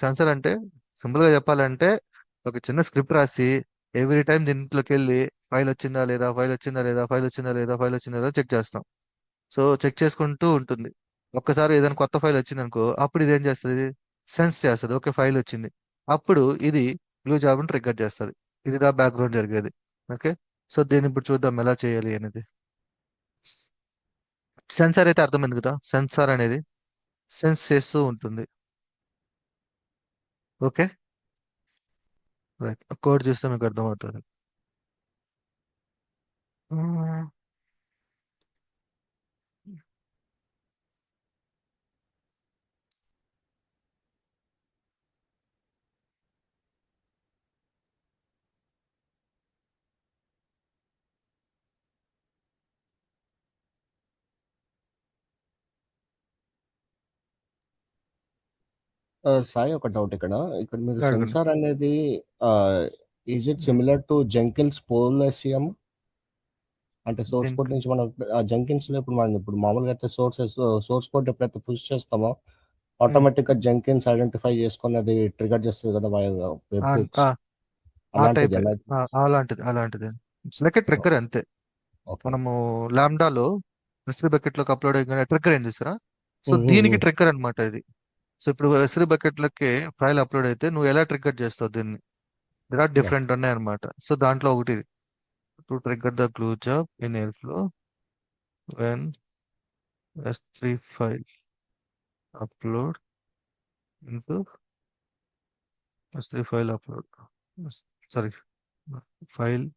సెన్సార్ అంటే సింపుల్ గా చెప్పాలంటే ఒక చిన్న స్క్రిప్ట్ రాసి ఎవ్రీ టైం దీంట్లోకి వెళ్ళి ఫైల్ వచ్చిందా లేదా, ఫైల్ వచ్చిందా లేదా, ఫైల్ వచ్చిందా లేదా, ఫైల్ వచ్చిందా లేదా చెక్ చేస్తాం. సో చెక్ చేసుకుంటూ ఉంటుంది. ఒక్కసారి ఏదైనా కొత్త ఫైల్ వచ్చింది అనుకో, అప్పుడు ఇది ఏం చేస్తుంది, సెన్స్ చేస్తుంది, ఓకే ఫైల్ వచ్చింది. అప్పుడు ఇది గ్లూ జాబ్ని ట్రిగ్గర్ చేస్తుంది. ఇది దా బ్యాక్గ్రౌండ్ జరిగేది. ఓకే, సో దీన్ని ఇప్పుడు చూద్దాం ఎలా చేయాలి అనేది. సెన్సార్ అయితే అర్థమైంది కదా, సెన్సార్ అనేది సెన్స్ చేస్తూ ఉంటుంది. ఓకే, రైట్, కోడ్ చూస్తే మీకు అర్థమవుతుంది. సాయి, ఒక డౌట్ ఇక్కడ. ఇక్కడ మీరు అడగండి. సెన్సార్ అనేది is it similar to Jenkins పోలేసియం? అంటే సోర్స్ కోడ్ దీనికి నుంచి మనం ఆ జెంకిన్స్ లో ఇప్పుడు మనం ఇప్పుడు మామూలుగా అయితే సోర్స్ కోడ్ ఎప్పుడైతే పుష్ చేస్తామో ఆటోమేటిక్ గా జెంకిన్స్ ఐడెంటిఫై చేసుకొని అది ట్రిగర్ చేస్తుంది కదా వెబ్ ఆ హుక్స్. ఆ అలాంటిది టైప్ ఎలా? అలాంటిది ఇట్స్ లైక్ ట్రిగ్గర్ అంతే. ఓకే. మనము లాంబ్డాలో ఎస్రీ బకెట్ లోకి అప్లోడ్ అయిన ట్రిగ్గర్ ఏం చేస్తారా, సో దీనికి ట్రిగ్గర్ అన్నమాట ఇది. సో ఇప్పుడు ఎస్రీ బకెట్ లోకి ఫైల్ అప్లోడ్ అయితే నువ్వు ఎలా ట్రిగ్గర్ చేస్తావు దీన్ని, there are డిఫరెంట్ ఉన్నాయి అనమాట. సో దాంట్లో ఒకటి ఇది, to trigger the Glue job in Airflow when S3 file upload into S3 file upload, sorry, file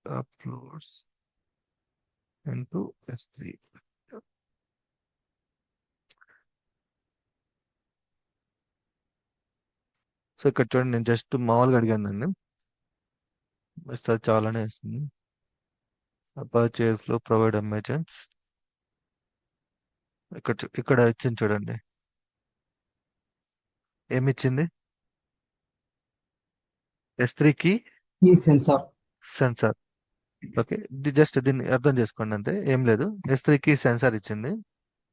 uploads into S3. So ఇక్కడ చూడండి, నేను జస్ట్ మామూలుగా అడిగానండి, మిస్టర్ చాలానే వేస్తుంది. అపాచీ ఎయిర్ఫ్లో ప్రొవైడ్ ఎమర్జెన్స్, ఇక్కడ ఇచ్చింది చూడండి, ఏమి ఇచ్చింది, S3కి ఈ సెన్సార్. సెన్సార్. ఓకే, జస్ట్ దీన్ని అర్థం చేసుకోండి అంతే, ఏం లేదు. S3కి సెన్సార్ ఇచ్చింది,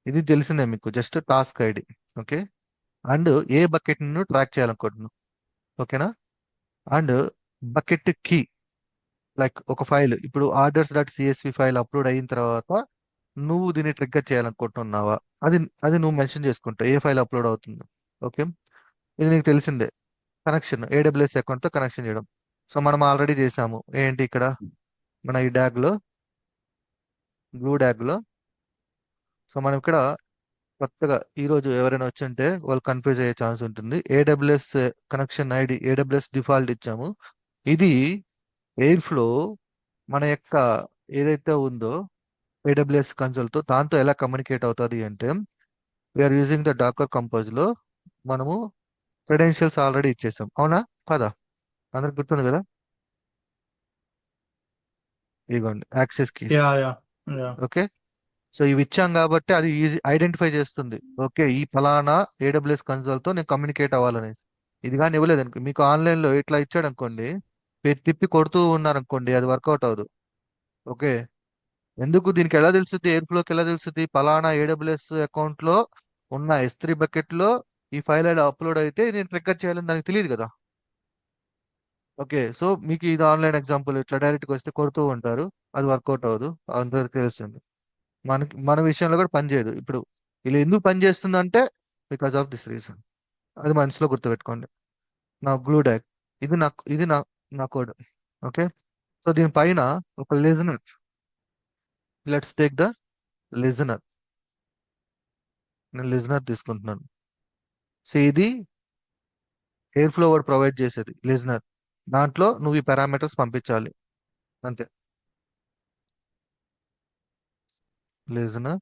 ఇది తెలిసిందే మీకు, just task ID. Okay, and A bucket ను ట్రాక్ చేయాలనుకుంటున్నాను. ఓకేనా, అండ్ బకెట్ కీ, లైక్ ఒక ఫైల్ ఇప్పుడు orders.csv ఫైల్ అప్లోడ్ అయిన తర్వాత నువ్వు దీన్ని ట్రిగ్గర్ చేయాలనుకుంటున్నావా, అది అది నువ్వు మెన్షన్ చేసుకుంటావు ఏ ఫైల్ అప్లోడ్ అవుతుందో. ఓకే, ఇది నీకు తెలిసిందే, కనెక్షన్ AWS అకౌంట్తో కనెక్షన్ చేయడం. సో మనం ఆల్రెడీ చేసాము ఏంటి ఇక్కడ, మన ఈ డాగ్లో, బ్లూ డాగ్లో. సో మనం ఇక్కడ కొత్తగా ఈరోజు ఎవరైనా వచ్చుంటే వాళ్ళు కన్ఫ్యూజ్ అయ్యే ఛాన్స్ ఉంటుంది. AWS connection ID AWS default ఇచ్చాము. ఇది ఎయిర్ఫ్లో మన యొక్క ఏదైతే ఉందో AWS కన్సోల్తో దాంతో ఎలా కమ్యూనికేట్ అవుతుంది అంటే, we're using the Docker compose లో మనము క్రెడెన్షియల్స్ ఆల్రెడీ ఇచ్చేసాం, అవునా కదా, అందరికి గుర్తుంది కదా, ఇదిగోండి access keys. Yeah yeah yeah okay, so ఇవి ఇచ్చాం కాబట్టి అది ఈజీ ఐడెంటిఫై చేస్తుంది, ఓకే ఈ ఫలానా AWS కన్సోల్తో నేను కమ్యూనికేట్ అవ్వాలని. ఇది కానీ ఇవ్వలేదు అనుకో, మీకు ఆన్లైన్లో ఇట్లా ఇచ్చాడు అనుకోండి, మీరు తిప్పి కొడుతూ ఉన్నారనుకోండి, అది వర్కౌట్ అవ్వదు. ఓకే, ఎందుకు దీనికి ఎలా తెలుస్తుంది, ఎయిర్ఫ్లోకి ఎలా తెలుస్తుంది, పలానా AWS అకౌంట్ లో ఉన్న S3 బకెట్ లో ఈ ఫైల్ ఐడి అప్లోడ్ అయితే నేను ట్రిగ్గర్ చేయాలని దానికి తెలియదు కదా. ఓకే, సో మీకు ఇది ఆన్లైన్ ఎగ్జాంపుల్, ఇట్లా డైరెక్ట్గా వస్తే కొడుతూ ఉంటారు, అది వర్కౌట్ అవ్వదు, అందరికి తెలుస్తుంది. మన విషయంలో కూడా పనిచేయదు. ఇప్పుడు ఇలా ఎందుకు పనిచేస్తుంది అంటే బికాస్ ఆఫ్ దిస్ రీజన్, అది మనసులో గుర్తుపెట్టుకోండి. నా గ్లూ డాక్, ఇది నా కోడ్. ఓకే, సో దీనిపైన ఒక listener, let's take the listener, నేను లిజనర్ తీసుకుంటున్నాను. సో ఇది ఎయిర్ఫ్లో వర్డ్ ప్రొవైడ్ చేసేది లిజనర్, దాంట్లో నువ్వు ఈ పారామీటర్స్ పంపించాలి అంతే. లిజనర్,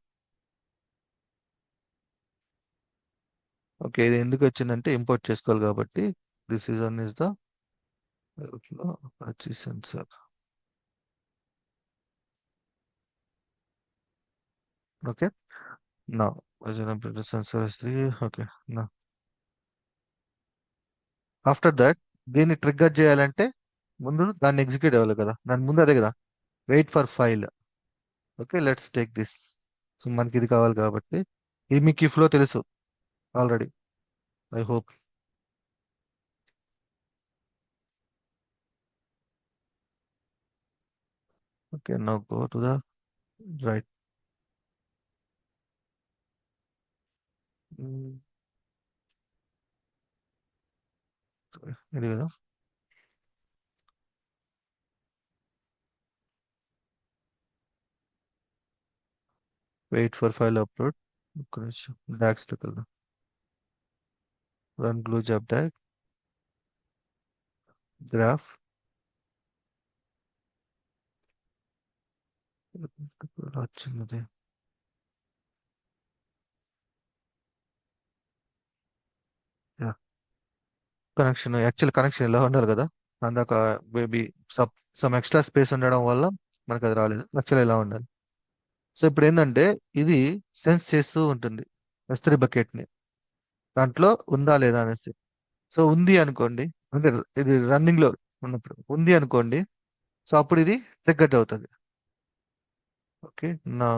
ఓకే, ఇది ఎందుకు వచ్చిందంటే ఇంపోర్ట్ చేసుకోవాలి కాబట్టి, this is one is the sensor. Okay, నా సెన్సార్ S3. ఓకే, నా ఆఫ్టర్ దట్ దీన్ని ట్రిగ్గర్ చేయాలంటే ముందు దాన్ని ఎగ్జిక్యూట్ అవ్వాలి కదా, దాని ముందు అదే కదా, wait for file. Okay, let's take this. So మనకి ఇది కావాలి కాబట్టి, ఇది మీకు ఈ ఫ్లో తెలుసు already, I hope. Okay, now go to the right. Mm, ఇది కదా. Wait for file upload. ఒక్క నిమిషం డాక్స్లోకి వెళ్దాం. Run Glue job tag graph. వచ్చింది కనెక్షన్. యాక్చువల్ కనెక్షన్ ఇలా ఉండాలి కదా. అందాక మేబీ సమ్ ఎక్స్ట్రా స్పేస్ ఉండడం వల్ల మనకు అది రాలేదు. యాక్చువల్ ఇలా ఉండాలి. సో ఇప్పుడు ఏంటంటే ఇది సెన్స్ చేస్తూ ఉంటుంది S3 బకెట్ ని, దాంట్లో ఉందా లేదా అనేసి. సో ఉంది అనుకోండి, అంటే ఇది రన్నింగ్ లో ఉన్నప్పుడు ఉంది అనుకోండి. సో అప్పుడు ఇది ట్రిగ్గర్ అవుతుంది. ఓకే, నా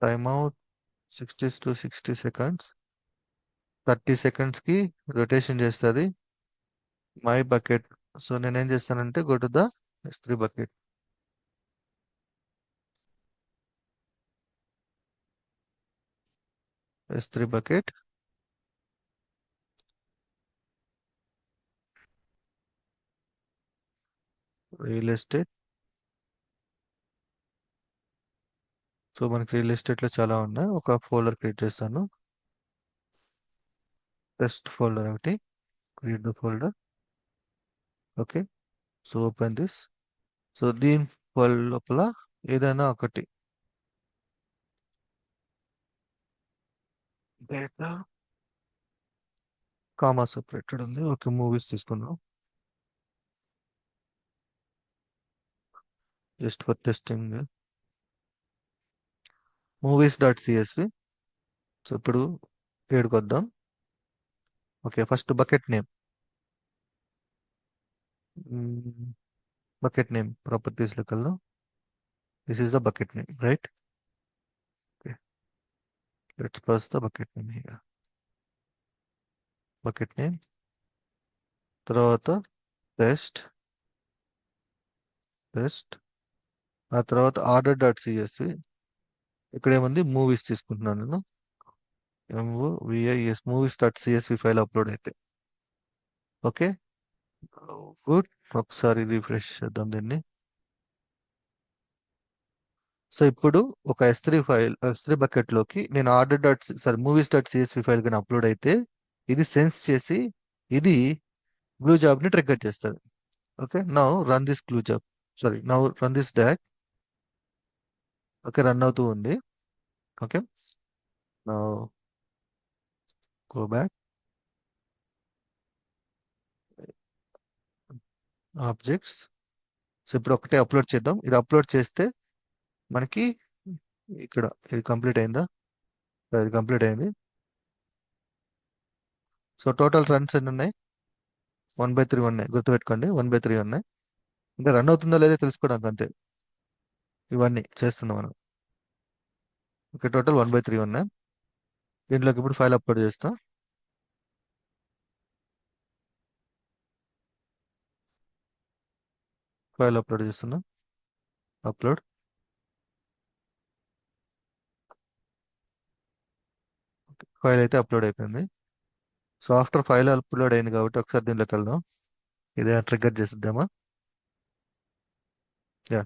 time out 60 to 60 seconds. 30 seconds కి రొటేషన్ చేస్తుంది మై బకెట్. సో నేనేం చేస్తానంటే go to the S3 bucket. S3 bucket, real estate. So మనకి రియల్ ఎస్టేట్ లో చాలా ఉన్నాయి. ఒక ఫోల్డర్ క్రియేట్ చేస్తాను, టెస్ట్ ఫోల్డర్ ఒకటి. Create the folder. Okay, so open this. So దీని లోపల ఏదైనా ఒకటి డేటా కామా సెపరేటెడ్ ఉంది. ఓకే, మూవీస్ తీసుకుందాం just for testing. movies.csv. So ఇప్పుడు ఏడుకొద్దాం. Okay, first bucket name. Bucket name ప్రాపర్టీస్లోకి వెళ్దాం. This is the bucket name, right? Okay, let's pass the bucket name here. Bucket name తర్వాత test test, ఆ తర్వాత order.csv. ఇక్కడ ఏముంది, movies తీసుకుంటున్నాను నేను. MOVIS movies.csv ఫైల్ అప్లోడ్ అయితే. Okay, good. ఒకసారి రిఫ్రెష్ చేద్దాం దీన్ని. సో ఇప్పుడు ఒక S3 బకెట్ లోకి నేను movies.csv ఫైల్ కానీ అప్లోడ్ అయితే ఇది సెన్స్ చేసి ఇది గ్లూ జాబ్ ని ట్రిగ్గర్ చేస్తుంది. Okay, now run this Glue job. Now run this DAG. Okay, run అవుతూ ఉంది. Okay, now go back objects. So ఇప్పుడు ఒకటే అప్లోడ్ చేద్దాం. ఇది అప్లోడ్ చేస్తే మనకి ఇక్కడ ఇది కంప్లీట్ అయిందా? ఇది కంప్లీట్ అయింది. సో టోటల్ రన్స్ ఎన్ని ఉన్నాయి? 1/3 ఉన్నాయి. గుర్తుపెట్టుకోండి, 1/3 ఉన్నాయి. అంటే రన్ అవుతుందో లేదో తెలుసుకోవడానికి అంతే ఇవన్నీ చేస్తున్నాం మనం. ఓకే, టోటల్ 1/3 ఉన్నాయి. దీంట్లోకి ఇప్పుడు ఫైల్ అప్లోడ్ చేస్తాం. ఫైల్ అప్లోడ్ చేస్తున్నాం. అప్లోడ్. ఫైల్ అయితే అప్లోడ్ అయిపోయింది. సో ఆఫ్టర్ ఫైల్ అప్లోడ్ అయింది కాబట్టి ఒకసారి దీంట్లోకి వెళ్దాం. ఇదే ట్రిగ్గర్ చేసిద్దామా? యా,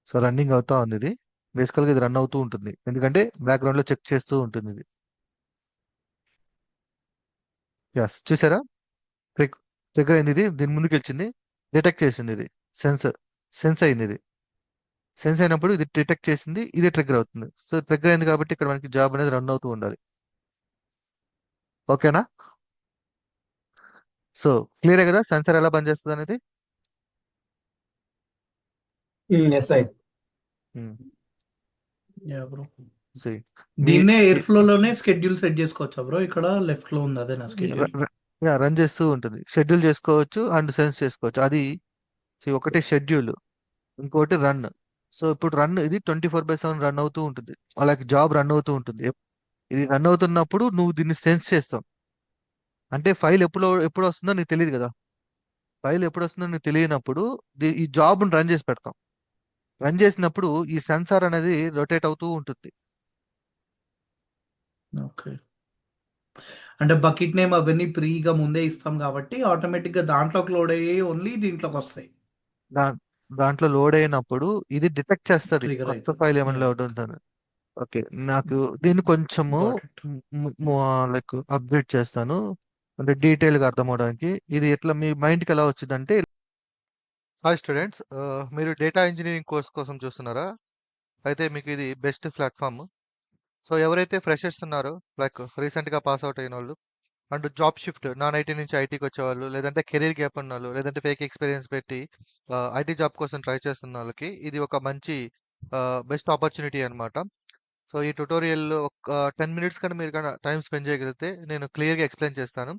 సో రన్నింగ్ అవుతా ఉంది. ఇది బేసికల్గా ఇది రన్ అవుతూ ఉంటుంది, ఎందుకంటే బ్యాక్గ్రౌండ్ లో చెక్ చేస్తూ ఉంటుంది ఇది. యస్, చూసారా? ట్రిగ్గర్ అయింది. ఇది దీని ముందుకు వచ్చింది, డిటెక్ట్ చేసింది. ఇది సెన్స్ అయింది. ఇది సెన్స్ అయినప్పుడు ఇది డిటెక్ట్ చేసింది, ఇది ట్రిగ్గర్ అవుతుంది. సో ట్రిగ్గర్ అయింది కాబట్టి ఇక్కడ మనకి జాబ్ అనేది రన్ అవుతూ ఉండాలి. ఓకేనా? సో క్లియర్ కదా సెన్సర్ ఎలా పనిచేస్తుంది అనేది. Yes right. Yeah bro. See, దీన్నే ఎయిర్ ఫ్లో లోనే స్కెడ్యూల్ సెట్ చేసుకోవచ్చా బ్రో? ఇక్కడ లెఫ్ట్ లో ఉంది అదే నా స్కెడ్యూల్. రన్ చేస్తూ ఉంటుంది. షెడ్యూల్ చేసుకోవచ్చు అండ్ సెన్స్ చేసుకోవచ్చు. అది ఒకటి షెడ్యూల్, ఇంకోటి రన్. సో ఇప్పుడు రన్ ఇది 24/7 రన్ అవుతూ ఉంటుంది. అలాగే జాబ్ రన్ అవుతూ ఉంటుంది. ఇది రన్ అవుతున్నప్పుడు నువ్వు దీన్ని సెన్స్ చేస్తావు. అంటే ఫైల్ ఎప్పుడు వస్తుందో నీకు తెలియదు కదా. ఫైల్ ఎప్పుడు వస్తుందో నీకు తెలియనప్పుడు ఈ జాబ్ని రన్ చేసి పెడతాం. రన్ చేసినప్పుడు ఈ సెన్సార్ అనేది రొటేట్ అవుతూ ఉంటుంది. ఓకే. అంటే బకెట్ నేమ్ అవన్నీ ప్రీగా ముందే ఇస్తాం కాబట్టి ఆటోమేటిక్గా దాంట్లోకి లోడ్ అయ్యి ఓన్లీ దీంట్లోకి వస్తాయి. దా దాంట్లో లోడ్ అయినప్పుడు ఇది డిటెక్ట్ చేస్తుంది ట్రిగర్ కొత్త అవుతుంది. ఫైల్ ఏమైనా యా, లోడ్ ఉందని. ఓకే, నాకు దీన్ని కొంచెము గాట్ ఇట్. లైక్ అప్డేట్ చేస్తాను, అంటే డీటెయిల్గా అర్థం అవడానికి. ఇది ఎట్లా మీ మైండ్కి ఎలా వచ్చిందంటే, హాయ్ స్టూడెంట్స్, మీరు డేటా ఇంజనీరింగ్ కోర్స్ కోసం చూస్తున్నారా? అయితే మీకు ఇది బెస్ట్ ప్లాట్ఫామ్. సో ఎవరైతే ఫ్రెషర్స్ ఉన్నారో, లైక్ రీసెంట్గా పాస్ అవుట్ అయిన వాళ్ళు, and job shift non IT నుంచి ఐటీకి వచ్చేవాళ్ళు, లేదంటే కెరీర్ గ్యాప్ ఉన్న వాళ్ళు, లేదంటే ఫేక్ ఎక్స్పీరియన్స్ పెట్టి ఐటీ జాబ్ కోసం ట్రై చేస్తున్న వాళ్ళకి ఇది ఒక మంచి బెస్ట్ ఆపర్చునిటీ అన్నమాట. సో ఈ ట్యుటోరియల్లో ఒక 10 మినిట్స్ కానీ మీరు కానీ టైం స్పెండ్ చేయగలిగితే నేను క్లియర్గా ఎక్స్ప్లెయిన్ చేస్తాను.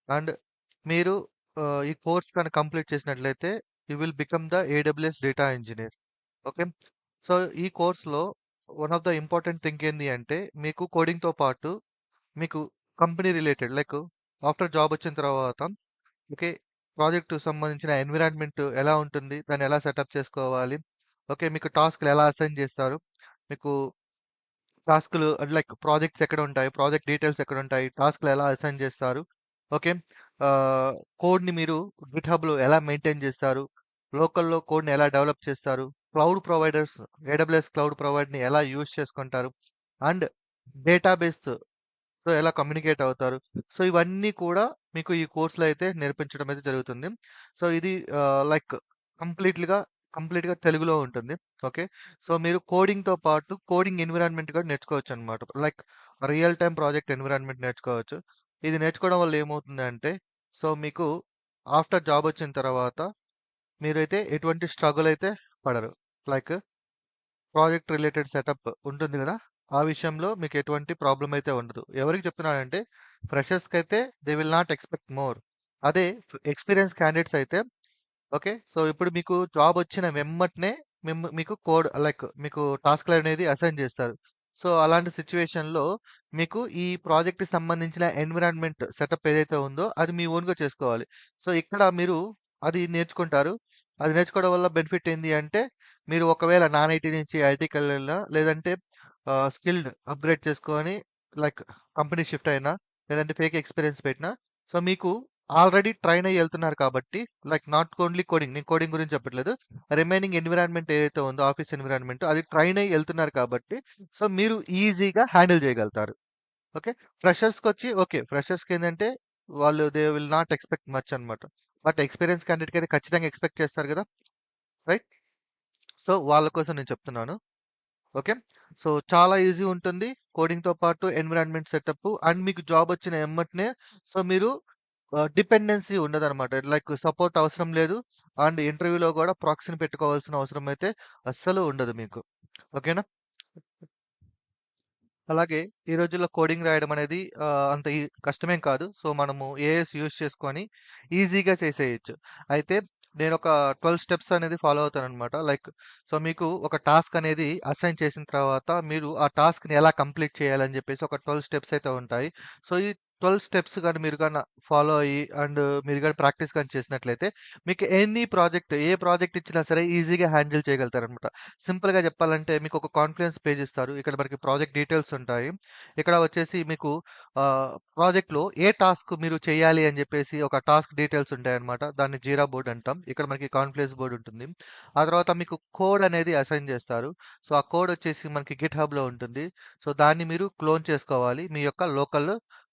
అండ్ మీరు ఈ కోర్స్ కానీ కంప్లీట్ చేసినట్లయితే you will become the AWS data engineer. Okay, so ఈ కోర్స్లో one of the important thing ఏంటి అంటే, మీకు కోడింగ్తో పాటు మీకు company related, like after job వచ్చిన తర్వాత ఓకే, ప్రాజెక్ట్ సంబంధించిన ఎన్విరాన్మెంట్ ఎలా ఉంటుంది, దాన్ని ఎలా సెటప్ చేసుకోవాలి, ఓకే, మీకు టాస్క్లు ఎలా అసైన్ చేస్తారు, మీకు టాస్క్లు లైక్ ప్రాజెక్ట్స్ ఎక్కడ ఉంటాయి, ప్రాజెక్ట్ డీటెయిల్స్ ఎక్కడ ఉంటాయి, టాస్క్లు ఎలా అసైన్ చేస్తారు, ఓకే, కోడ్ని మీరు గిట్ హబ్లో ఎలా మెయింటైన్ చేస్తారు, లోకల్లో కోడ్ని ఎలా డెవలప్ చేస్తారు, క్లౌడ్ ప్రొవైడర్స్ ఏడబ్ల్యూఎస్ క్లౌడ్ ప్రొవైడర్ని ఎలా యూజ్ చేసుకుంటారు, అండ్ డేటాబేస్ సో ఎలా కమ్యూనికేట్ అవుతారు. సో ఇవన్నీ కూడా మీకు ఈ కోర్సులో అయితే నేర్పించడం అయితే జరుగుతుంది. సో ఇది లైక్ కంప్లీట్‌గా కంప్లీట్‌గా తెలుగులో ఉంటుంది. ఓకే, సో మీరు కోడింగ్‌తో పాటు కోడింగ్ ఎన్విరాన్మెంట్ కూడా నేర్చుకోవచ్చనమాట. Like real time project environment నేర్చుకోవచ్చు. ఇది నేర్చుకోవడం వల్ల ఏమవుతుందంటే, సో మీకు ఆఫ్టర్ జాబ్ వచ్చిన తర్వాత మీరైతే ఎటువంటి స్ట్రగుల్ అయితే పడరు. లైక్ ప్రాజెక్ట్ రిలేటెడ్ సెటప్ ఉంటుంది కదా! ఆ విషయంలో మీకు ఎటువంటి ప్రాబ్లమ్ అయితే ఉండదు. ఎవరికి చెప్తున్నానంటే, ఫ్రెషర్స్‌కి అయితే they will not expect more. అదే ఎక్స్‌పీరియన్స్ క్యాండిడేట్స్ అయితే ఓకే, సో ఇప్పుడు మీకు జాబ్ వచ్చిన వెమ్మటనే మీకు కోడ్ లైక్ మీకు టాస్క్‌లనేది అసైన్ చేస్తారు. సో అలాంటి సిట్యుయేషన్‌లో మీకు ఈ ప్రాజెక్ట్‌కి సంబంధించిన ఎన్విరాన్మెంట్ సెటప్ ఏదైతే ఉందో అది మీ ఓన్‌గా చేసుకోవాలి. సో ఇక్కడ మీరు అది నేర్చుకుంటారు. అది నేర్చుకోవడం వల్ల బెనిఫిట్ ఏంది అంటే, మీరు ఒకవేళ నాన్ ఐటీ నుంచి ఐటీకెళ్ళినా, లేదంటే స్కిల్డ్ అప్‌గ్రేడ్ చేసుకొని లైక్ కంపెనీ షిఫ్ట్ అయినా, లేదంటే ఫేక్ ఎక్స్‌పీరియన్స్ పెట్టినా, సో మీకు ఆల్రెడీ ట్రైన్ అయ్యి ఎళ్తున్నారు కాబట్టి, లైక్ నాట్ ఓన్లీ కోడింగ్, నేను కోడింగ్ గురించి చెప్పట్లేదు. రిమైనింగ్ ఎన్విరాన్మెంట్ ఏదైతే ఉందో ఆఫీస్ ఎన్విరాన్మెంట్, అది ట్రైన్ అయ్యి ఎళ్తున్నారు కాబట్టి, సో మీరు ఈజీగా హ్యాండిల్ చేయగలుగుతారు. ఓకే, ఫ్రెషర్స్‌కొచ్చి ఓకే, ఫ్రెషర్స్‌కేందంటే వాళ్ళు they will not expect much అన్నమాట. బట్ ఎక్స్‌పీరియన్స్ క్యాండిడేట్‌కి అయితే ఖచ్చితంగా ఎక్స్‌పెక్ట్ చేస్తారు కదా! రైట్? సో వాళ్ళ కోసం నేను చెప్తున్నాను. ఓకే, సో చాలా ఈజీ ఉంటుంది. కోడింగ్‌తో పాటు ఎన్విరాన్మెంట్ సెటప్, అండ్ మీకు జాబ్ వచ్చిన ఎమ్మటనే సో మీరు డిపెండెన్సీ ఉండదనమాట. లైక్ సపోర్ట్ అవసరం లేదు. అండ్ ఇంటర్వ్యూలో కూడా ప్రాక్సీని పెట్టుకోవాల్సిన అవసరం అయితే అస్సలు ఉండదు మీకు. ఓకేనా? అలాగే ఈ రోజుల్లో కోడింగ్ రాయడం అనేది అంత కష్టమేం కాదు. సో మనము ఏఐస్ యూజ్ చేసుకొని ఈజీగా చేసేయొచ్చు. అయితే నేనొక 12 స్టెప్స్ అనేది ఫాలో అవుతాననమాట. లైక్ సో మీకు ఒక టాస్క్ అనేది అసైన్ చేసిన తర్వాత మీరు ఆ టాస్క్‌ని ఎలా కంప్లీట్ చేయాలని చెప్పేసి ఒక 12 స్టెప్స్ అయితే ఉంటాయి. సో ఈ 12 స్టెప్స్ గాని మీరు గాన ఫాలో అయ్యి అండ్ మీరు గాని ప్రాక్టీస్ గాని చేసినట్లయితే మీకు ఎనీ ప్రాజెక్ట్, ఏ ప్రాజెక్ట్ ఇచ్చినా సరే ఈజీగా హ్యాండిల్ చేయగలుగుతారనమాట. సింపుల్‌గా చెప్పాలంటే మీకు ఒక కాన్ఫిడెన్స్ పేజ్ ఇస్తారు. ఇక్కడ మనకి ప్రాజెక్ట్ డీటెయిల్స్ ఉంటాయి. ఇక్కడ వచ్చేసి మీకు ప్రాజెక్ట్‌లో ఏ టాస్క్ మీరు చేయాలి అని చెప్పేసి ఒక టాస్క్ డీటెయిల్స్ ఉంటాయన్నమాట. దాన్ని జీరా బోర్డ్ అంటాం. ఇక్కడ మనకి కాన్ఫ్లుయెన్స్ బోర్డ్ ఉంటుంది. ఆ తర్వాత మీకు కోడ్ అనేది అసైన్ చేస్తారు. సో ఆ కోడ్ వచ్చేసి మనకి గిట్ హబ్‌లో ఉంటుంది. సో దాన్ని మీరు క్లోన్ చేసుకోవాలి మీ యొక్క లోకల్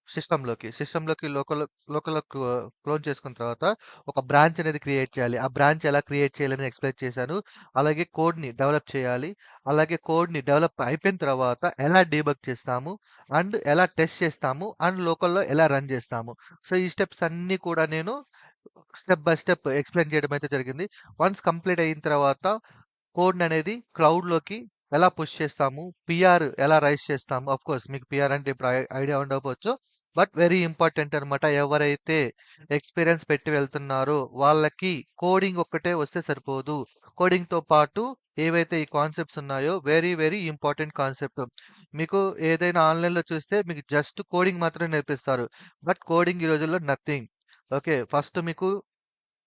సిస్టమ్‌లోకి లోకల్‌లో క్లోన్ చేసుకున్న తర్వాత ఒక బ్రాంచ్ అనేది క్రియేట్ చేయాలి. ఆ బ్రాంచ్ ఎలా క్రియేట్ చేయాలని ఎక్స్‌ప్లెయిన్ చేశాను. అలాగే కోడ్‌ని డెవలప్ చేయాలి. అలాగే కోడ్‌ని డెవలప్ అయిపోయిన తర్వాత ఎలా డీబగ్ చేస్తాము, అండ్ ఎలా టెస్ట్ చేస్తాము, అండ్ లోకల్‌లో ఎలా రన్ చేస్తాము. సో ఈ స్టెప్స్ అన్నీ కూడా నేను స్టెప్ బై స్టెప్ ఎక్స్‌ప్లెయిన్ చేయడం అయితే జరిగింది. వన్స్ కంప్లీట్ అయిన తర్వాత కోడ్‌ననేది క్లౌడ్‌లోకి ఎలా పుష్ చేస్తాము, పీఆర్ ఎలా రైజ్ చేస్తాము. ఆఫ్‌కోర్స్ మీకు పీఆర్ అంటే ఇప్పుడు ఐడియా ఉండకపోవచ్చు. బట్ వెరీ ఇంపార్టెంట్ అనమాట. ఎవరైతే ఎక్స్‌పీరియన్స్ పెట్టి వెళ్తున్నారో వాళ్ళకి కోడింగ్ ఒక్కటే వస్తే సరిపోదు. కోడింగ్‌తో పాటు ఏవైతే ఈ కాన్సెప్ట్స్ ఉన్నాయో వెరీ, వెరీ ఇంపార్టెంట్ కాన్సెప్ట్. మీకు ఏదైనా ఆన్‌లైన్‌లో చూస్తే మీకు జస్ట్ కోడింగ్ మాత్రమే నేర్పిస్తారు. బట్ కోడింగ్ ఈ రోజుల్లో నథింగ్. ఓకే, ఫస్ట్ మీకు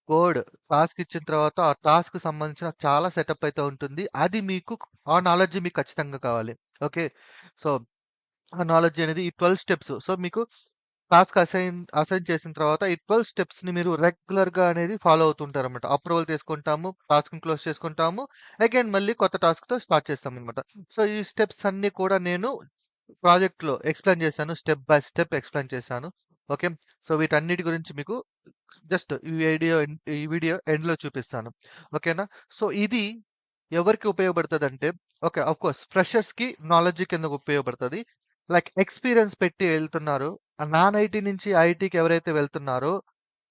కోడ్ టాస్క్ ఇచ్చిన తర్వాత ఆ టాస్క్ సంబంధించిన చాలా సెటప్ అయితే ఉంటుంది. అది మీకు ఆ నాలెడ్జ్ మీకు ఖచ్చితంగా కావాలి. ఓకే. సో, ఆ నాలెడ్జ్ అనేది ఈ 12 స్టెప్స్. సో, మీకు టాస్క్ అసైన్ చేసిన తర్వాత ఈ 12 స్టెప్స్‌ని మీరు రెగ్యులర్‌గా అనేది ఫాలో అవుతుంటారన్నమాట. అప్రూవల్ తీసుకుంటాము, టాస్క్‌ని క్లోజ్ చేసుకుంటాము. అగైన్ మళ్ళీ కొత్త టాస్క్‌తో స్టార్ట్ చేస్తామన్నమాట. సో, ఈ స్టెప్స్ అన్నీ కూడా నేను ప్రాజెక్ట్‌లో ఎక్స్‌ప్లెయిన్ చేశాను. స్టెప్ బై స్టెప్ ఎక్స్‌ప్లెయిన్ చేశాను. ఓకే. సో, వీటన్నిటి గురించి మీకు జస్ట్ ఈ వీడియో ఎండ్‌లో చూపిస్తాను. ఓకేనా? సో, ఇది ఎవరికి ఉపయోగపడతదంటే ఓకే. ఆఫ్‌కోర్స్ ఫ్రెషర్స్‌కి నాలెడ్జ్ కిందకు ఉపయోగపడతది. లైక్ ఎక్స్‌పీరియన్స్ పెట్టి వెళ్తున్నారు. నాన్ ఐటీ నుంచి ఐటీకి ఎవరైతే వెళ్తున్నారో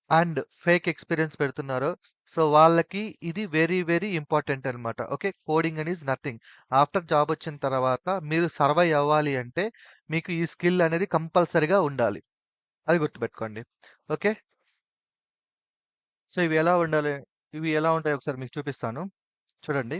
అండ్ ఫేక్ ఎక్స్‌పీరియన్స్ పెడుతున్నారో సో, వాళ్ళకి ఇది వెరీ, వెరీ ఇంపార్టెంట్ అన్నమాట. ఓకే. కోడింగ్ అనేది నథింగ్. ఆఫ్టర్ జాబ్ వచ్చిన తర్వాత మీరు సర్వైవ్ అవ్వాలి అంటే మీకు ఈ స్కిల్ అనేది కంపల్సరీగా ఉండాలి. అది గుర్తుపెట్టుకోండి. ఓకే. సో, ఇవి ఎలా ఉంటాయో ఒకసారి మీకు చూపిస్తాను. చూడండి.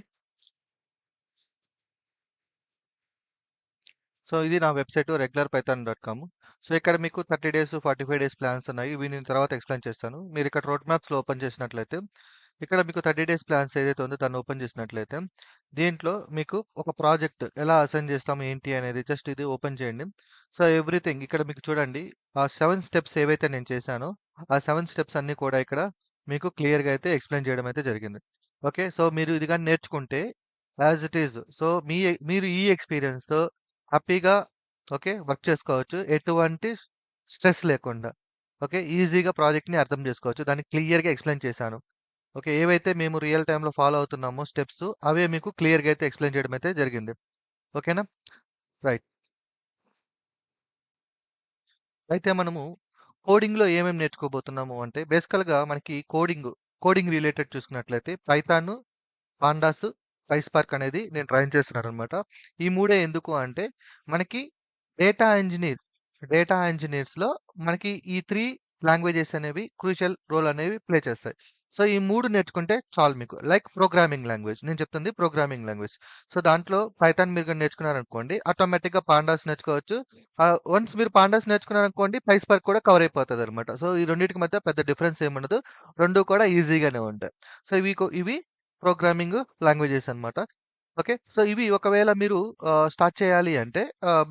సో, ఇది నా వెబ్‌సైట్ regularpython.com. సో, ఇక్కడ మీకు 30 డేస్, 45 డేస్ ప్లాన్స్ ఉన్నాయి. ఇవి నేను తర్వాత ఎక్స్‌ప్లెయిన్ చేస్తాను. మీరు ఇక్కడ రోడ్ మ్యాప్స్‌లో ఓపెన్ చేసినట్లయితే, ఇక్కడ మీకు 30 డేస్ ప్లాన్స్ ఏదైతే ఉందో దాన్ని ఓపెన్ చేసినట్లయితే, దీంట్లో మీకు ఒక ప్రాజెక్ట్ ఎలా అసైన్ చేస్తాము ఏంటి అనేది జస్ట్ ఇది ఓపెన్ చేయండి. సో, ఎవ్రీథింగ్ ఇక్కడ మీకు చూడండి. ఆ 7 స్టెప్స్ ఏవైతే నేను చేశానో, ఆ 7 స్టెప్స్ అన్నీ కూడా ఇక్కడ మీకు క్లియర్‌గా అయితే ఎక్స్‌ప్లెయిన్ చేయడం అయితే జరిగింది. ఓకే. సో, మీరు ఇది గాని నేర్చుకుంటే యాస్ ఇట్ ఈజ్ సో, మీరు ఈ ఎక్స్‌పీరియన్స్‌తో హ్యాపీగా ఓకే. వర్క్ చేసుకోవచ్చు. ఎటువంటి స్ట్రెస్ లేకుండా. ఓకే. ఈజీగా ప్రాజెక్ట్‌ని అర్థం చేసుకోవచ్చు. దాన్ని క్లియర్‌గా ఎక్స్‌ప్లెయిన్ చేశాను. ఓకే. ఏవైతే మేము రియల్ టైమ్‌లో ఫాలో అవుతున్నామో స్టెప్స్ అవే మీకు క్లియర్‌గా అయితే ఎక్స్‌ప్లెయిన్ చేయడం అయితే జరిగింది. ఓకేనా? రైట్. అయితే మనము కోడింగ్‌లో ఏమేమి నేర్చుకోబోతున్నాము అంటే బేసికల్‌గా మనకి కోడింగ్ రిలేటెడ్ చూసుకున్నట్లయితే పైథాన్, పాండాస్, పైస్పార్క్ అనేది నేను ట్రైన్ చేస్తున్నాననమాట. ఈ మూడే ఎందుకు అంటే మనకి డేటా ఇంజినీర్ డేటా ఇంజినీర్స్‌లో మనకి ఈ 3 లాంగ్వేజెస్ అనేవి క్రూషియల్ రోల్ అనేవి ప్లే చేస్తాయి. సో, ఈ 3 నేర్చుకుంటే చాలు మీకు. Like programming language. నేను చెప్తుంది ప్రోగ్రామింగ్ లాంగ్వేజ్. సో, దాంట్లో పైథాన్ మీరు గాని నేర్చుకున్నారనుకోండి ఆటోమేటిక్‌గా పాండాస్ నేర్చుకోవచ్చు. వన్స్ మీరు పాండాస్ నేర్చుకున్నారనుకోండి పైస్పార్క్ కూడా కవర్ అయిపోతదనమాట. సో, ఈ రెండిటికి మధ్య పెద్ద డిఫరెన్స్ ఏముండదు. 2 కూడా ఈజీగానే ఉంటాయి. సో, ఇవి ప్రోగ్రామింగ్ లాంగ్వేజెస్ అన్నమాట. ఓకే. సో, ఇవి ఒకవేళ మీరు స్టార్ట్ చేయాలి అంటే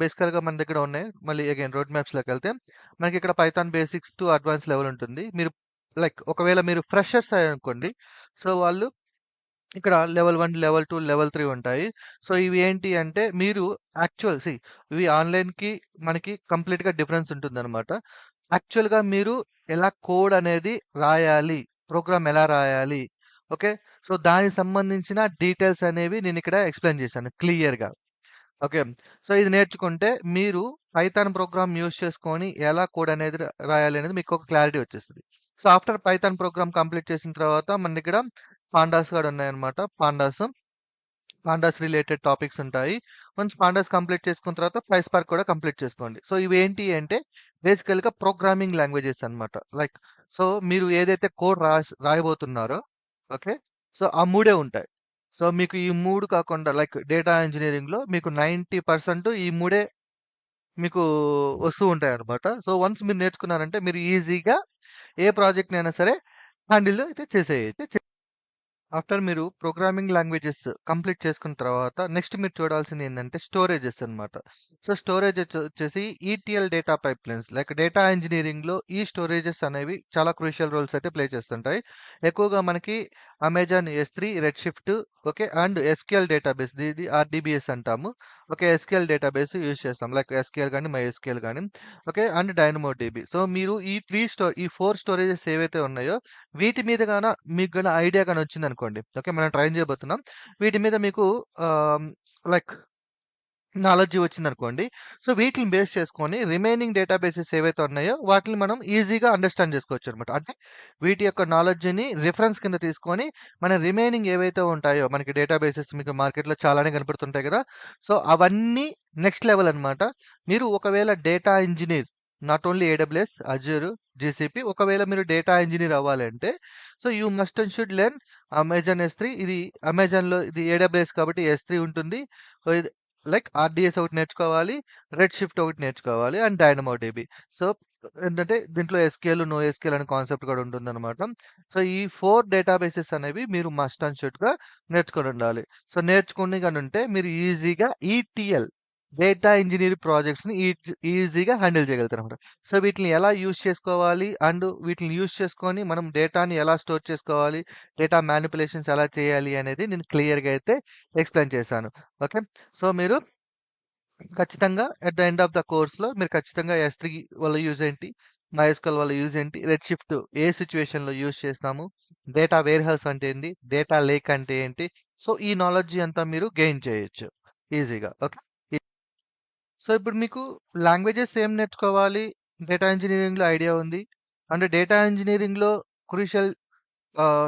బేసికల్‌గా మన దగ్గర ఉన్నాయి. మళ్ళీ అగైన్ రోడ్ మ్యాప్స్‌లోకెళ్తే మనకిక్కడ Python basics to advance level ఉంటుంది. మీరు లైక్ ఒకవేళ మీరు ఫ్రెషర్స్ అయ్యారనుకోండి. సో, వాళ్ళు ఇక్కడ లెవెల్ 1, లెవెల్ 2, లెవెల్ 3 ఉంటాయి. సో, ఇవి ఏంటి అంటే మీరు ఇవి ఆన్‌లైన్‌కి మనకి కంప్లీట్‌గా డిఫరెన్స్ ఉంటుందన్నమాట. యాక్చువల్‌గా మీరు ఎలా కోడ్ అనేది రాయాలి, ప్రోగ్రామ్ ఎలా రాయాలి, ఓకే. సో, దానికి సంబంధించిన డీటెయిల్స్ అనేవి నేనిక్కడ ఎక్స్‌ప్లెయిన్ చేశాను క్లియర్‌గా. ఓకే. సో, ఇది నేర్చుకుంటే మీరు పైథాన్ ప్రోగ్రామ్ యూజ్ చేసుకొని ఎలా కోడ్ అనేది రాయాలి అనేది మీకు ఒక క్లారిటీ వచ్చేస్తది. So, after Python program complete చేసిన తర్వాత మన దగ్గర పాండాస్ కూడా ఉన్నాయన్నమాట. పాండాస్ రిలేటెడ్ టాపిక్స్ ఉంటాయి. వన్స్ పాండాస్ కంప్లీట్ చేసుకున్న తర్వాత పైస్పార్క్ కూడా కంప్లీట్ చేసుకోండి. సో, ఇవేంటి అంటే బేసికల్‌గా ప్రోగ్రామింగ్ లాంగ్వేజెస్ అన్నమాట. లైక్ సో, మీరు ఏదైతే కోడ్ రాయబోతున్నారో ఓకే. సో, ఆ 3 ఉంటాయి. సో, మీకు ఈ 3 కాకుండా లైక్ డేటా ఇంజినీరింగ్‌లో మీకు 90% ఈ 3 మీకు వస్తూ ఉంటాయన్నమాట. సో, వన్స్ మీరు నేర్చుకున్నారంటే మీరు ఈజీగా ఏ ప్రాజెక్ట్‌నైనా సరే హ్యాండిల్ అయితే చేసేయొచ్చు. ఆఫ్టర్ మీరు ప్రోగ్రామింగ్ లాంగ్వేజెస్ కంప్లీట్ చేసుకున్న తర్వాత నెక్స్ట్ మీరు చూడాల్సింది ఏంటంటే స్టోరేజెస్ అన్నమాట. సో, స్టోరేజెస్ వచ్చేసి ETL data pipelines like data ఇంజినీరింగ్‌లో ఈ స్టోరేజెస్ అనేవి చాలా క్రూషియల్ రోల్స్ అయితే ప్లే చేస్తుంటాయి. ఎక్కువగా మనకి అమెజాన్ ఎస్3, Redshift okay. And SQL database ఇది ఆర్‌డిబిఎస్ అంటాము. ఓకే. ఎస్‌క్యూఎల్ డేటాబేస్ యూజ్ చేస్తాం. లైక్ ఎస్‌క్యూఎల్ గాని, మైఎస్‌క్యూఎల్ గాని ఓకే. And DynamoDB. సో, మీరు ఈ 4 స్టోరేజెస్ ఏవైతే ఉన్నాయో వీటి మీద మీకు ఐడియా గాని వచ్చిందనుకోండి. ఓకే. మనం ట్రైన్ చేయబోతున్నాం. వీటి మీద మీకు ఆహ్, లైక్ నాలెడ్జ్ వచ్చిందనుకోండి. సో, వీటిలిని బేస్ చేసుకొని రిమైనింగ్ డేటాబేసెస్ ఏవైతే ఉన్నాయో వాటిని మనం ఈజీగా అండర్‌స్టాండ్ చేసుకోవచ్చనమాట. అంటే వీటి యొక్క నాలెడ్జ్‌ని రిఫరెన్స్ కింద తీసుకొని మన రిమైనింగ్ ఏవైతే ఉంటాయో మనకి డేటాబేసెస్ మీకు మార్కెట్‌లో చాలానే కనపడుతుంటాయి కదా! సో, అవన్నీ నెక్స్ట్ లెవెల్ అన్నమాట. మీరు ఒకవేళ data engineer not only AWS, Azure, GCP ఒకవేళ మీరు డేటా ఇంజినీర్ అవ్వాలంటే so, you must and should learn Amazon ఎస్3 ఇది అమెజాన్‌లో ఇది ఏడబ్ల్యూఎస్ కాబట్టి ఎస్3 ఉంటుంది. సో, ఇది లైక్ ఆర్డిఎస్ ఒకటి నేర్చుకోవాలి, రెడ్ షిఫ్ట్ ఒకటి నేర్చుకోవాలి అండ్ డైనమో డిబి. సో ఏంటంటే దీంట్లో ఎస్క్యూఎల్, నో ఎస్క్యూఎల్ అనే కాన్సెప్ట్ కూడా ఉంటుందన్నమాట. సో ఈ 4 డేటాబేసెస్ అనేవి మీరు మస్ట్ అండ్ షుడ్‌గా నేర్చుకొని ఉండాలి. సో నేర్చుకొని ఉంటే మీరు ఈజీగా ఈటీఎల్ డేటా ఇంజినీరింగ్ ప్రాజెక్ట్స్‌ని ఈజీగా హ్యాండిల్ చేయగలుగుతారనమాట. సో వీటిని ఎలా యూజ్ చేసుకోవాలి అండ్ వీటిని యూజ్ చేసుకొని మనం డేటాని ఎలా స్టోర్ చేసుకోవాలి, డేటా మ్యానిపులేషన్స్ ఎలా చేయాలి అనేది నేను క్లియర్‌గా అయితే ఎక్స్‌ప్లెయిన్ చేశాను. ఓకే. సో మీరు ఖచ్చితంగా at the end of the కోర్స్‌లో మీరు ఖచ్చితంగా S3 వల్ల యూజ్ ఏంటి? MySQL వల్ల యూజ్ ఏంటి? రెడ్ షిఫ్ట్ ఏ సిట్యుయేషన్‌లో యూజ్ చేస్తాము? డేటా వేర్‌హౌస్ అంటే ఏంటి? డేటా లేక్ అంటే ఏంటి? సో ఈ నాలెడ్జ్ అంతా మీరు గెయిన్ చేయొచ్చు ఈజీగా. ఓకే. సో ఇప్పుడు మీకు లాంగ్వేజెస్ ఏం నేర్చుకోవాలి? డేటా ఇంజినీరింగ్‌లో ఐడియా ఉంది. అంటే డేటా ఇంజినీరింగ్‌లో క్రూషియల్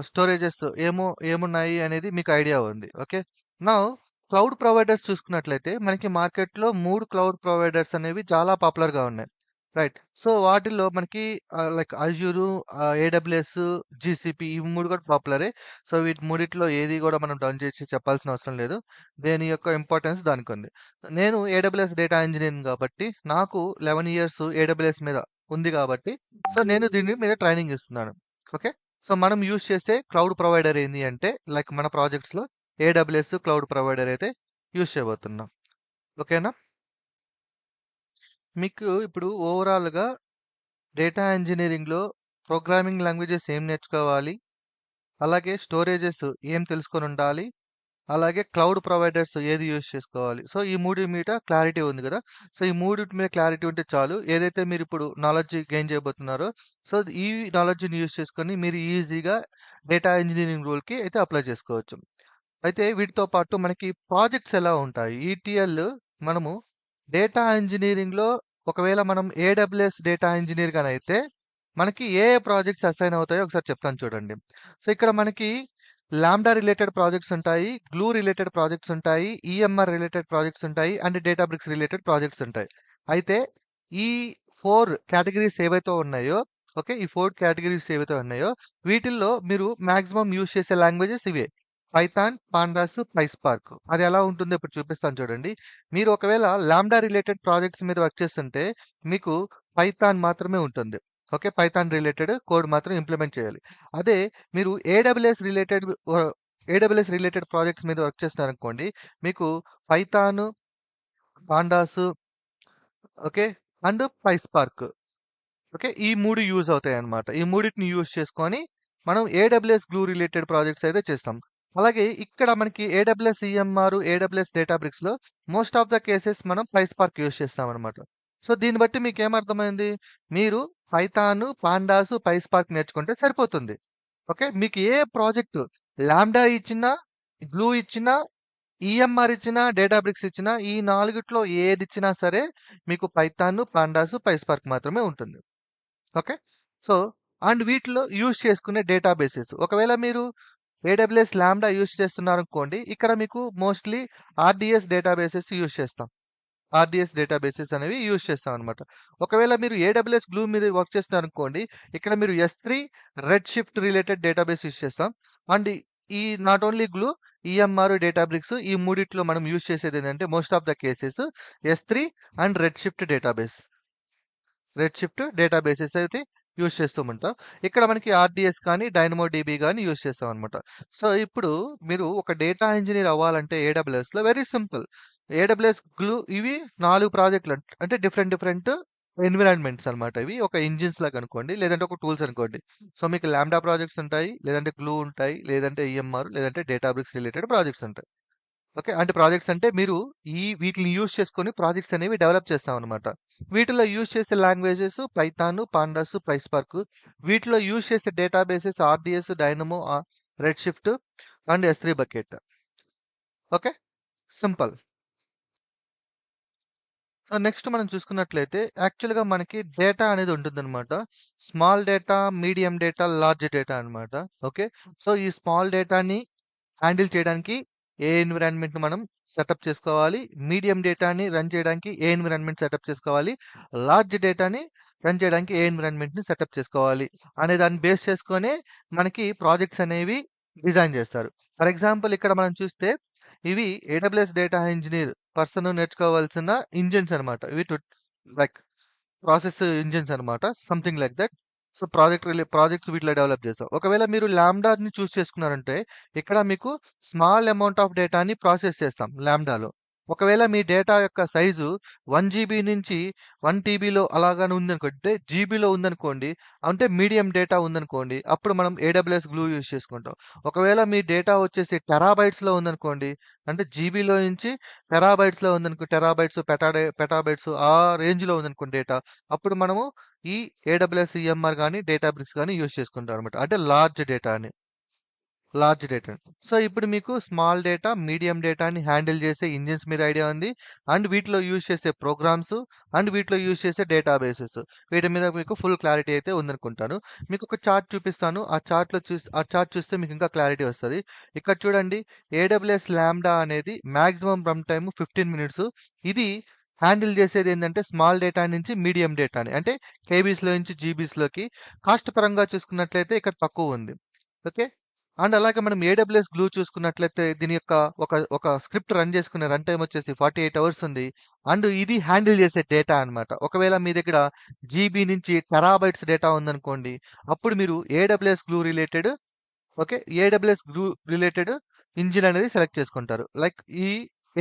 స్టోరేజెస్ ఏమున్నాయి అనేది మీకు ఐడియా ఉంది. ఓకే. నౌ క్లౌడ్ ప్రొవైడర్స్ చూసుకున్నట్లయితే మనకి మార్కెట్‌లో 3 క్లౌడ్ ప్రొవైడర్స్ అనేవి చాలా పాపులర్‌గా ఉన్నాయి. రైట్. సో వాటిల్లో మనకి లైక్ అజూరు, ఏడబ్ల్యూఎస్, జీసీపీ ఈ 3 కూడా పాపులరే. సో వీటి మూడిట్లో ఏది కూడా మనం డౌన్ చేసి చెప్పాల్సిన అవసరం లేదు. దేని యొక్క ఇంపార్టెన్స్ దానికుంది. నేను ఏడబ్ల్యూఎస్ డేటా ఇంజినీరింగ్ కాబట్టి నాకు 11 ఇయర్స్ ఏడబ్ల్యూఎస్ మీద ఉంది కాబట్టి సో నేను దీని మీద ట్రైనింగ్ ఇస్తున్నాను. ఓకే. సో మనం యూజ్ చేసే క్లౌడ్ ప్రొవైడర్ ఏంది అంటే లైక్ మన ప్రాజెక్ట్స్‌లో ఏడబ్ల్యూఎస్ క్లౌడ్ ప్రొవైడర్ అయితే యూజ్ చేయబోతున్నాం. ఓకేనా? మీకు ఇప్పుడు ఓవరాల్‌గా డేటా ఇంజినీరింగ్‌లో ప్రోగ్రామింగ్ లాంగ్వేజెస్ ఏం నేర్చుకోవాలి? అలాగే స్టోరేజెస్ ఏం తెలుసుకొనుండాలి? అలాగే క్లౌడ్ ప్రొవైడర్స్ ఏది యూజ్ చేసుకోవాలి? సో ఈ మూడిటి మీద క్లారిటీ ఉంది గదా! సో ఈ మూడిటి మీద క్లారిటీ ఉంటే చాలు. ఏదైతే మీరిప్పుడు నాలెడ్జ్ గెయిన్ చేయబోతున్నారో సో ఈ నాలెడ్జ్‌ని యూజ్ చేసుకొని మీరు ఈజీగా డేటా ఇంజినీరింగ్ రోల్‌కి అయితే అప్లై చేసుకోవచ్చు. అయితే వీటితో పాటు మనకి ప్రాజెక్ట్స్ ఎలా ఉంటాయి? ఈటీఎల్ మనము డేటా ఇంజినీరింగ్‌లో ఒకవేళ మనం ఏడబ్ల్యూఎస్ డేటా ఇంజినీర్ గానైతే మనకి ఏ ప్రాజెక్ట్స్ అసైన్ అవుతాయో ఒకసారి చెప్తాను చూడండి. సో ఇక్కడ మనకి లాంబ్డా రిలేటెడ్ ప్రాజెక్ట్స్ ఉంటాయి, గ్లూ రిలేటెడ్ ప్రాజెక్ట్స్ ఉంటాయి, ఈఎంఆర్ రిలేటెడ్ ప్రాజెక్ట్స్ ఉంటాయి అండ్ డేటాబ్రిక్స్ రిలేటెడ్ ప్రాజెక్ట్స్ ఉంటాయి. అయితే ఈ 4 కేటగరీస్ ఏవైతే ఉన్నాయో ఓకే. ఈ 4 కేటగరీస్ ఏవైతే ఉన్నాయో వీటిల్లో మీరు మాక్సిమం యూజ్ చేసే లాంగ్వేజెస్ ఇవే. Python, pandas, PySpark. అది ఎలా ఉంటుందో ఇప్పుడు చూపిస్తాను చూడండి. మీరు ఒకవేళ లాంబ్డా రిలేటెడ్ ప్రాజెక్ట్స్ మీద వర్క్ చేస్తుంటే మీకు పైథాన్ మాత్రమే ఉంటుంది. ఓకే. పైథాన్ రిలేటెడ్ కోడ్ మాత్రం ఇంప్లిమెంట్ చేయాలి. అదే మీరు ఏడబ్ల్యూఎస్ రిలేటెడ్ ప్రాజెక్ట్స్ మీద వర్క్ చేస్తున్నారనుకోండి. మీకు Python, pandas okay. And PySpark okay. ఈ 3 యూజ్ అవుతాయన్నమాట. ఈ మూడిటిని యూజ్ చేసుకొని మనం ఏడబ్ల్యూఎస్ గ్లూ రిలేటెడ్ ప్రాజెక్ట్స్ అయితే చేస్తాం. అలాగే ఇక్కడ మనకి ఏడబ్ల్యూఎస్ ఈఎంఆర్, ఏడబ్ల్యూఎస్ డేటాబ్రిక్స్‌లో మోస్ట్ ఆఫ్ ద కేసెస్ మనం పైస్పార్క్ యూజ్ చేస్తామన్నమాట. సో దీన్ని బట్టి మీకేమర్థమైంది? మీరు పైథాన్, పాండాస్, పైస్పార్క్ నేర్చుకుంటే సరిపోతుంది. ఓకే. మీకు ఏ ప్రాజెక్ట్ లాంబ్డా ఇచ్చినా, గ్లూ ఇచ్చినా, ఈఎంఆర్ ఇచ్చినా, డేటాబ్రిక్స్ ఇచ్చినా ఈ 4గిట్లో ఏదిచ్చినా సరే మీకు పైథాన్, పాండాస్, పైస్పార్క్ మాత్రమే ఉంటుంది. ఓకే. సో అండ్ వీటిలో యూజ్ చేసుకునే డేటాబేసెస్ ఒకవేళ మీరు ఏడబ్ల్యూఎస్ లాంబ్డా యూజ్ చేస్తున్నారనుకోండి. ఇక్కడ మీకు మోస్ట్‌లీ ఆర్‌డిఎస్ డేటాబేసెస్ యూజ్ చేస్తాం. ఆర్‌డిఎస్ డేటాబేసెస్ అనేవి యూజ్ చేస్తామనమాట. ఒకవేళ మీరు ఏడబ్ల్యూఎస్ గ్లూ మీద వర్క్ చేస్తున్నారనుకోండి. ఇక్కడ మీరు S3, Redshift related database use చేస్తాం. అండ్ ఈ not only glue, EMR, Databricks ఈ మూడిట్లో మనం యూజ్ చేసేదేంటంటే most of the cases S3 and Redshift databases అయితే యూజ్ చేస్తూ ఉంటాం. ఇక్కడ మనకి ఆర్‌డిఎస్ కానీ, డైనమో డీబీ గాని యూజ్ చేస్తామనమాట. సో ఇప్పుడు మీరు ఒక డేటా ఇంజినీర్ అవ్వాలంటే ఏడబ్ల్యూఎస్‌లో వెరీ సింపుల్. ఏడబ్ల్యూఎస్ గ్లూ ఇవి 4 ప్రాజెక్టులు అంటే డిఫరెంట్ ఎన్విరాన్మెంట్స్ అనమాట ఇవి. ఒక ఇంజిన్స్ లాగా అనుకోండి. లేదంటే ఒక టూల్స్ అనుకోండి. సో మీకు లాంబ్డా ప్రాజెక్ట్స్ ఉంటాయి. లేదంటే గ్లూ ఉంటాయి. లేదంటే ఈఎంఆర్ లేదంటే డేటాబ్రిక్స్ రిలేటెడ్ ప్రాజెక్ట్స్ ఉంటాయి. ఓకే. అంటే ప్రాజెక్ట్స్ అంటే మీరు వీటిని యూజ్ చేసుకొని ప్రాజెక్ట్స్ అనేవి డెవలప్ చేస్తామనమాట. వీటిలో యూజ్ చేసే లాంగ్వేజెస్ పైథాన్, పాండాస్, పైస్పార్క్. వీటిలో యూజ్ చేసే databases RDS, dynamo, red shift and S3 bucket. Okay. Simple. Next మనం చూసుకున్నట్లయితే యాక్చువల్‌గా మనకి డేటా అనేది ఉంటుందన్నమాట. Small data, medium data, large data అన్నమాట. ఓకే. సో ఈ స్మాల్ డేటాని హ్యాండిల్ చేయడానికి ఏ ఎన్విరాన్మెంట్‌ని మనం సెటప్ చేసుకోవాలి. మీడియం డేటాని రన్ చేయడానికి ఏ ఎన్విరాన్మెంట్ సెటప్ చేసుకోవాలి. లార్జ్ డేటాని రన్ చేయడానికి ఏ ఎన్విరాన్మెంట్‌ని సెటప్ చేసుకోవాలి. అనే దాన్ని బేస్ చేసుకొనే మనకి ప్రాజెక్ట్స్ అనేవి డిజైన్ చేస్తారు. ఫర్ ఎగ్జాంపుల్ ఇక్కడ మనం చూస్తే ఇవి ఏడబ్ల్యూఎస్ డేటా ఇంజినీర్ పర్సన్ నేర్చుకోవాల్సిన ఇంజిన్స్ అనమాట. ఇవి లైక్ ప్రాసెస్ ఇంజిన్స్ అనమాట. Something like that. So projects వీటిలో డెవలప్ చేస్తాం. ఒకవేళ మీరు లాంబ్డాని చూస్ చేసుకున్నారంటే ఇక్కడ మీకు స్మాల్ అమౌంట్ ఆఫ్ డేటాని ప్రాసెస్ చేస్తాం లాంబ్డాలో. ఒకవేళ మీ డేటా యొక్క సైజు 1 జీబీ నుంచి 1 టీబీలో అలాగానే ఉందనుకుంటే, జీబీలో ఉందనుకోండి, అంటే మీడియం డేటా ఉందనుకోండి, అప్పుడు మనం ఏడబ్ల్యూఎస్ గ్లూ యూజ్ చేసుకుంటాం. ఒకవేళ మీ డేటా వచ్చేసి టెరాబైట్స్లో ఉందనుకోండి, అంటే జీబీలో నుంచి టెరాబైట్స్లో ఉందనుకో, టెరాబైట్స్ పెటాబైట్స్ ఆ రేంజ్లో ఉందనుకోండి డేటా, అప్పుడు మనము ఈ ఏడబ్ల్యూఎస్ ఈఎంఆర్ కానీ డేటాబ్రిక్స్ కానీ యూజ్ చేసుకుంటాం అనమాట. అంటే లార్జ్ డేటా. సో ఇప్పుడు మీకు స్మాల్ డేటా, మీడియం డేటాని హ్యాండిల్ చేసే ఇంజిన్స్ మీద ఐడియా ఉంది. అండ్ వీటిలో యూజ్ చేసే ప్రోగ్రామ్స్ అండ్ వీటిలో యూజ్ చేసే డేటాబేసెస్ వీటి మీద మీకు ఫుల్ క్లారిటీ అయితే ఉందనుకుంటాను. మీకు ఒక చార్ట్ చూపిస్తాను. ఆ చార్ట్ చూస్తే మీకు ఇంకా క్లారిటీ వస్తుంది. ఇక్కడ చూడండి, ఏడబ్ల్యూఎస్ ల్యాంబ్డా అనేది మాక్సిమం రన్ టైమ్ 15 మినిట్స్. ఇది హ్యాండిల్ చేసేది ఏంటంటే స్మాల్ డేటా నుంచి మీడియం డేటాని, అంటే కేబీస్లో నుంచి జీబీస్లోకి. కాస్ట్ పరంగా చూసుకున్నట్లయితే ఇక్కడ తక్కువ ఉంది. ఓకే. అండ్ అలాగే మనం ఏడబ్ల్యూఎస్ గ్లూ చూసుకున్నట్లయితే దీని యొక్క ఒక స్క్రిప్ట్ రన్ చేసుకునే రన్ టైం వచ్చేసి 48 అవర్స్ ఉంది. అండ్ ఇది హ్యాండిల్ చేసే డేటా అన్నమాట. ఒకవేళ మీ దగ్గర జీబీ నుంచి టెరాబైట్స్ డేటా ఉందనుకోండి, అప్పుడు మీరు ఏడబ్ల్యూఎస్ గ్లూ రిలేటెడ్ ఇంజిన్ అనేది సెలెక్ట్ చేసుకుంటారు. లైక్ ఈ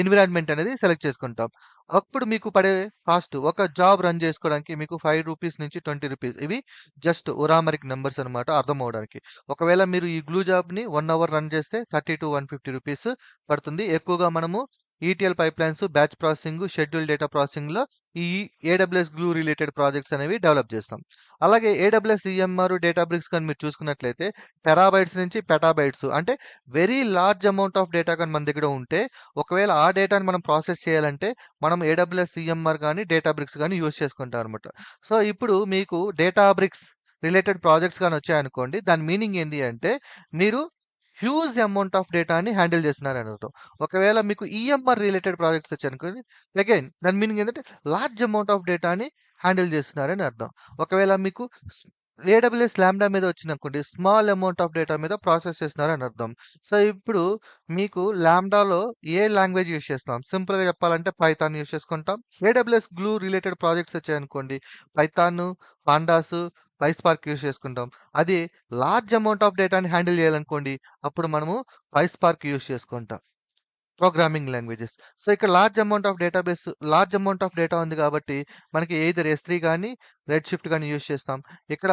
ఎన్విరాన్మెంట్ అనేది సెలెక్ట్ చేసుకుంటాం. అప్పుడు మీకు పడే కాస్ట్ ఒక జాబ్ రన్ చేసుకోవడానికి మీకు 5 రూపీస్ నుంచి 20 రూపీస్. ఇవి జస్ట్ ఉరామరిక్ నెంబర్స్ అనమాట, అర్థం అవడానికి. ఒకవేళ మీరు ఈ గ్లూ జాబ్ని 1 అవర్ రన్ చేస్తే 30 to 150 రూపీస్ పడుతుంది. ఎక్కువగా మనము ETL pipelines, batch processing, schedule data ప్రాసెసింగ్లో ఈ ఏడబ్ల్యూఎస్ గ్లూ రిలేటెడ్ ప్రాజెక్ట్స్ అనేవి డెవలప్ చేస్తాం. అలాగే ఏడబ్ల్యూఎస్ ఈఎంఆర్ డేటాబ్రిక్స్ కానీ మీరు చూసుకున్నట్లయితే టెరాబైట్స్ నుంచి పెటాబైట్స్, అంటే very large amount of data కానీ మన దగ్గర ఉంటే, ఒకవేళ ఆ డేటాని మనం ప్రాసెస్ చేయాలంటే మనం ఏడబ్ల్యూఎస్ ఈఎంఆర్ కానీ డేటాబ్రిక్స్ కానీ యూజ్ చేసుకుంటాం అనమాట. సో ఇప్పుడు మీకు డేటాబ్రిక్స్ రిలేటెడ్ ప్రాజెక్ట్స్ కానీ వచ్చాయనుకోండి, దాని మీనింగ్ ఏంటి అంటే మీరు హ్యూజ్ అమౌంట్ ఆఫ్ డేటాని హ్యాండిల్ చేస్తున్నారని అర్థం. ఒకవేళ మీకు ఈఎంఆర్ రిలేటెడ్ ప్రాజెక్ట్స్ వచ్చాయనుకోండి, అగైన్ దాని మీనింగ్ ఏంటంటే లార్జ్ అమౌంట్ ఆఫ్ డేటాని హ్యాండిల్ చేస్తున్నారని అర్థం. ఒకవేళ మీకు ఏడబ్ల్యూఎస్ ల్యాంబ్డా మీద వచ్చిందనుకోండి, స్మాల్ అమౌంట్ ఆఫ్ డేటా మీద ప్రాసెస్ చేస్తున్నారని అర్థం. సో ఇప్పుడు మీకు ల్యాంబ్డాలో ఏ లాంగ్వేజ్ యూజ్ చేస్తాం? సింపుల్గా చెప్పాలంటే పైథాన్ యూజ్ చేసుకుంటాం. ఏడబ్ల్యూఎస్ గ్లూ రిలేటెడ్ ప్రాజెక్ట్స్ వచ్చాయనుకోండి, పైథాన్, పాండాస్, పైస్పార్క్ యూజ్ చేసుకుంటాం. అది లార్జ్ అమౌంట్ ఆఫ్ డేటాని హ్యాండిల్ చేయాలనుకోండి, అప్పుడు మనము పైస్పార్క్ యూజ్ చేసుకుంటాం. Programming languages. సో ఇక్కడ లార్జ్ అమౌంట్ ఆఫ్ డేటా ఉంది కాబట్టి మనకి ఎయిదర్ S3 కానీ రెడ్ షిఫ్ట్ కానీ యూజ్ చేస్తాం. ఇక్కడ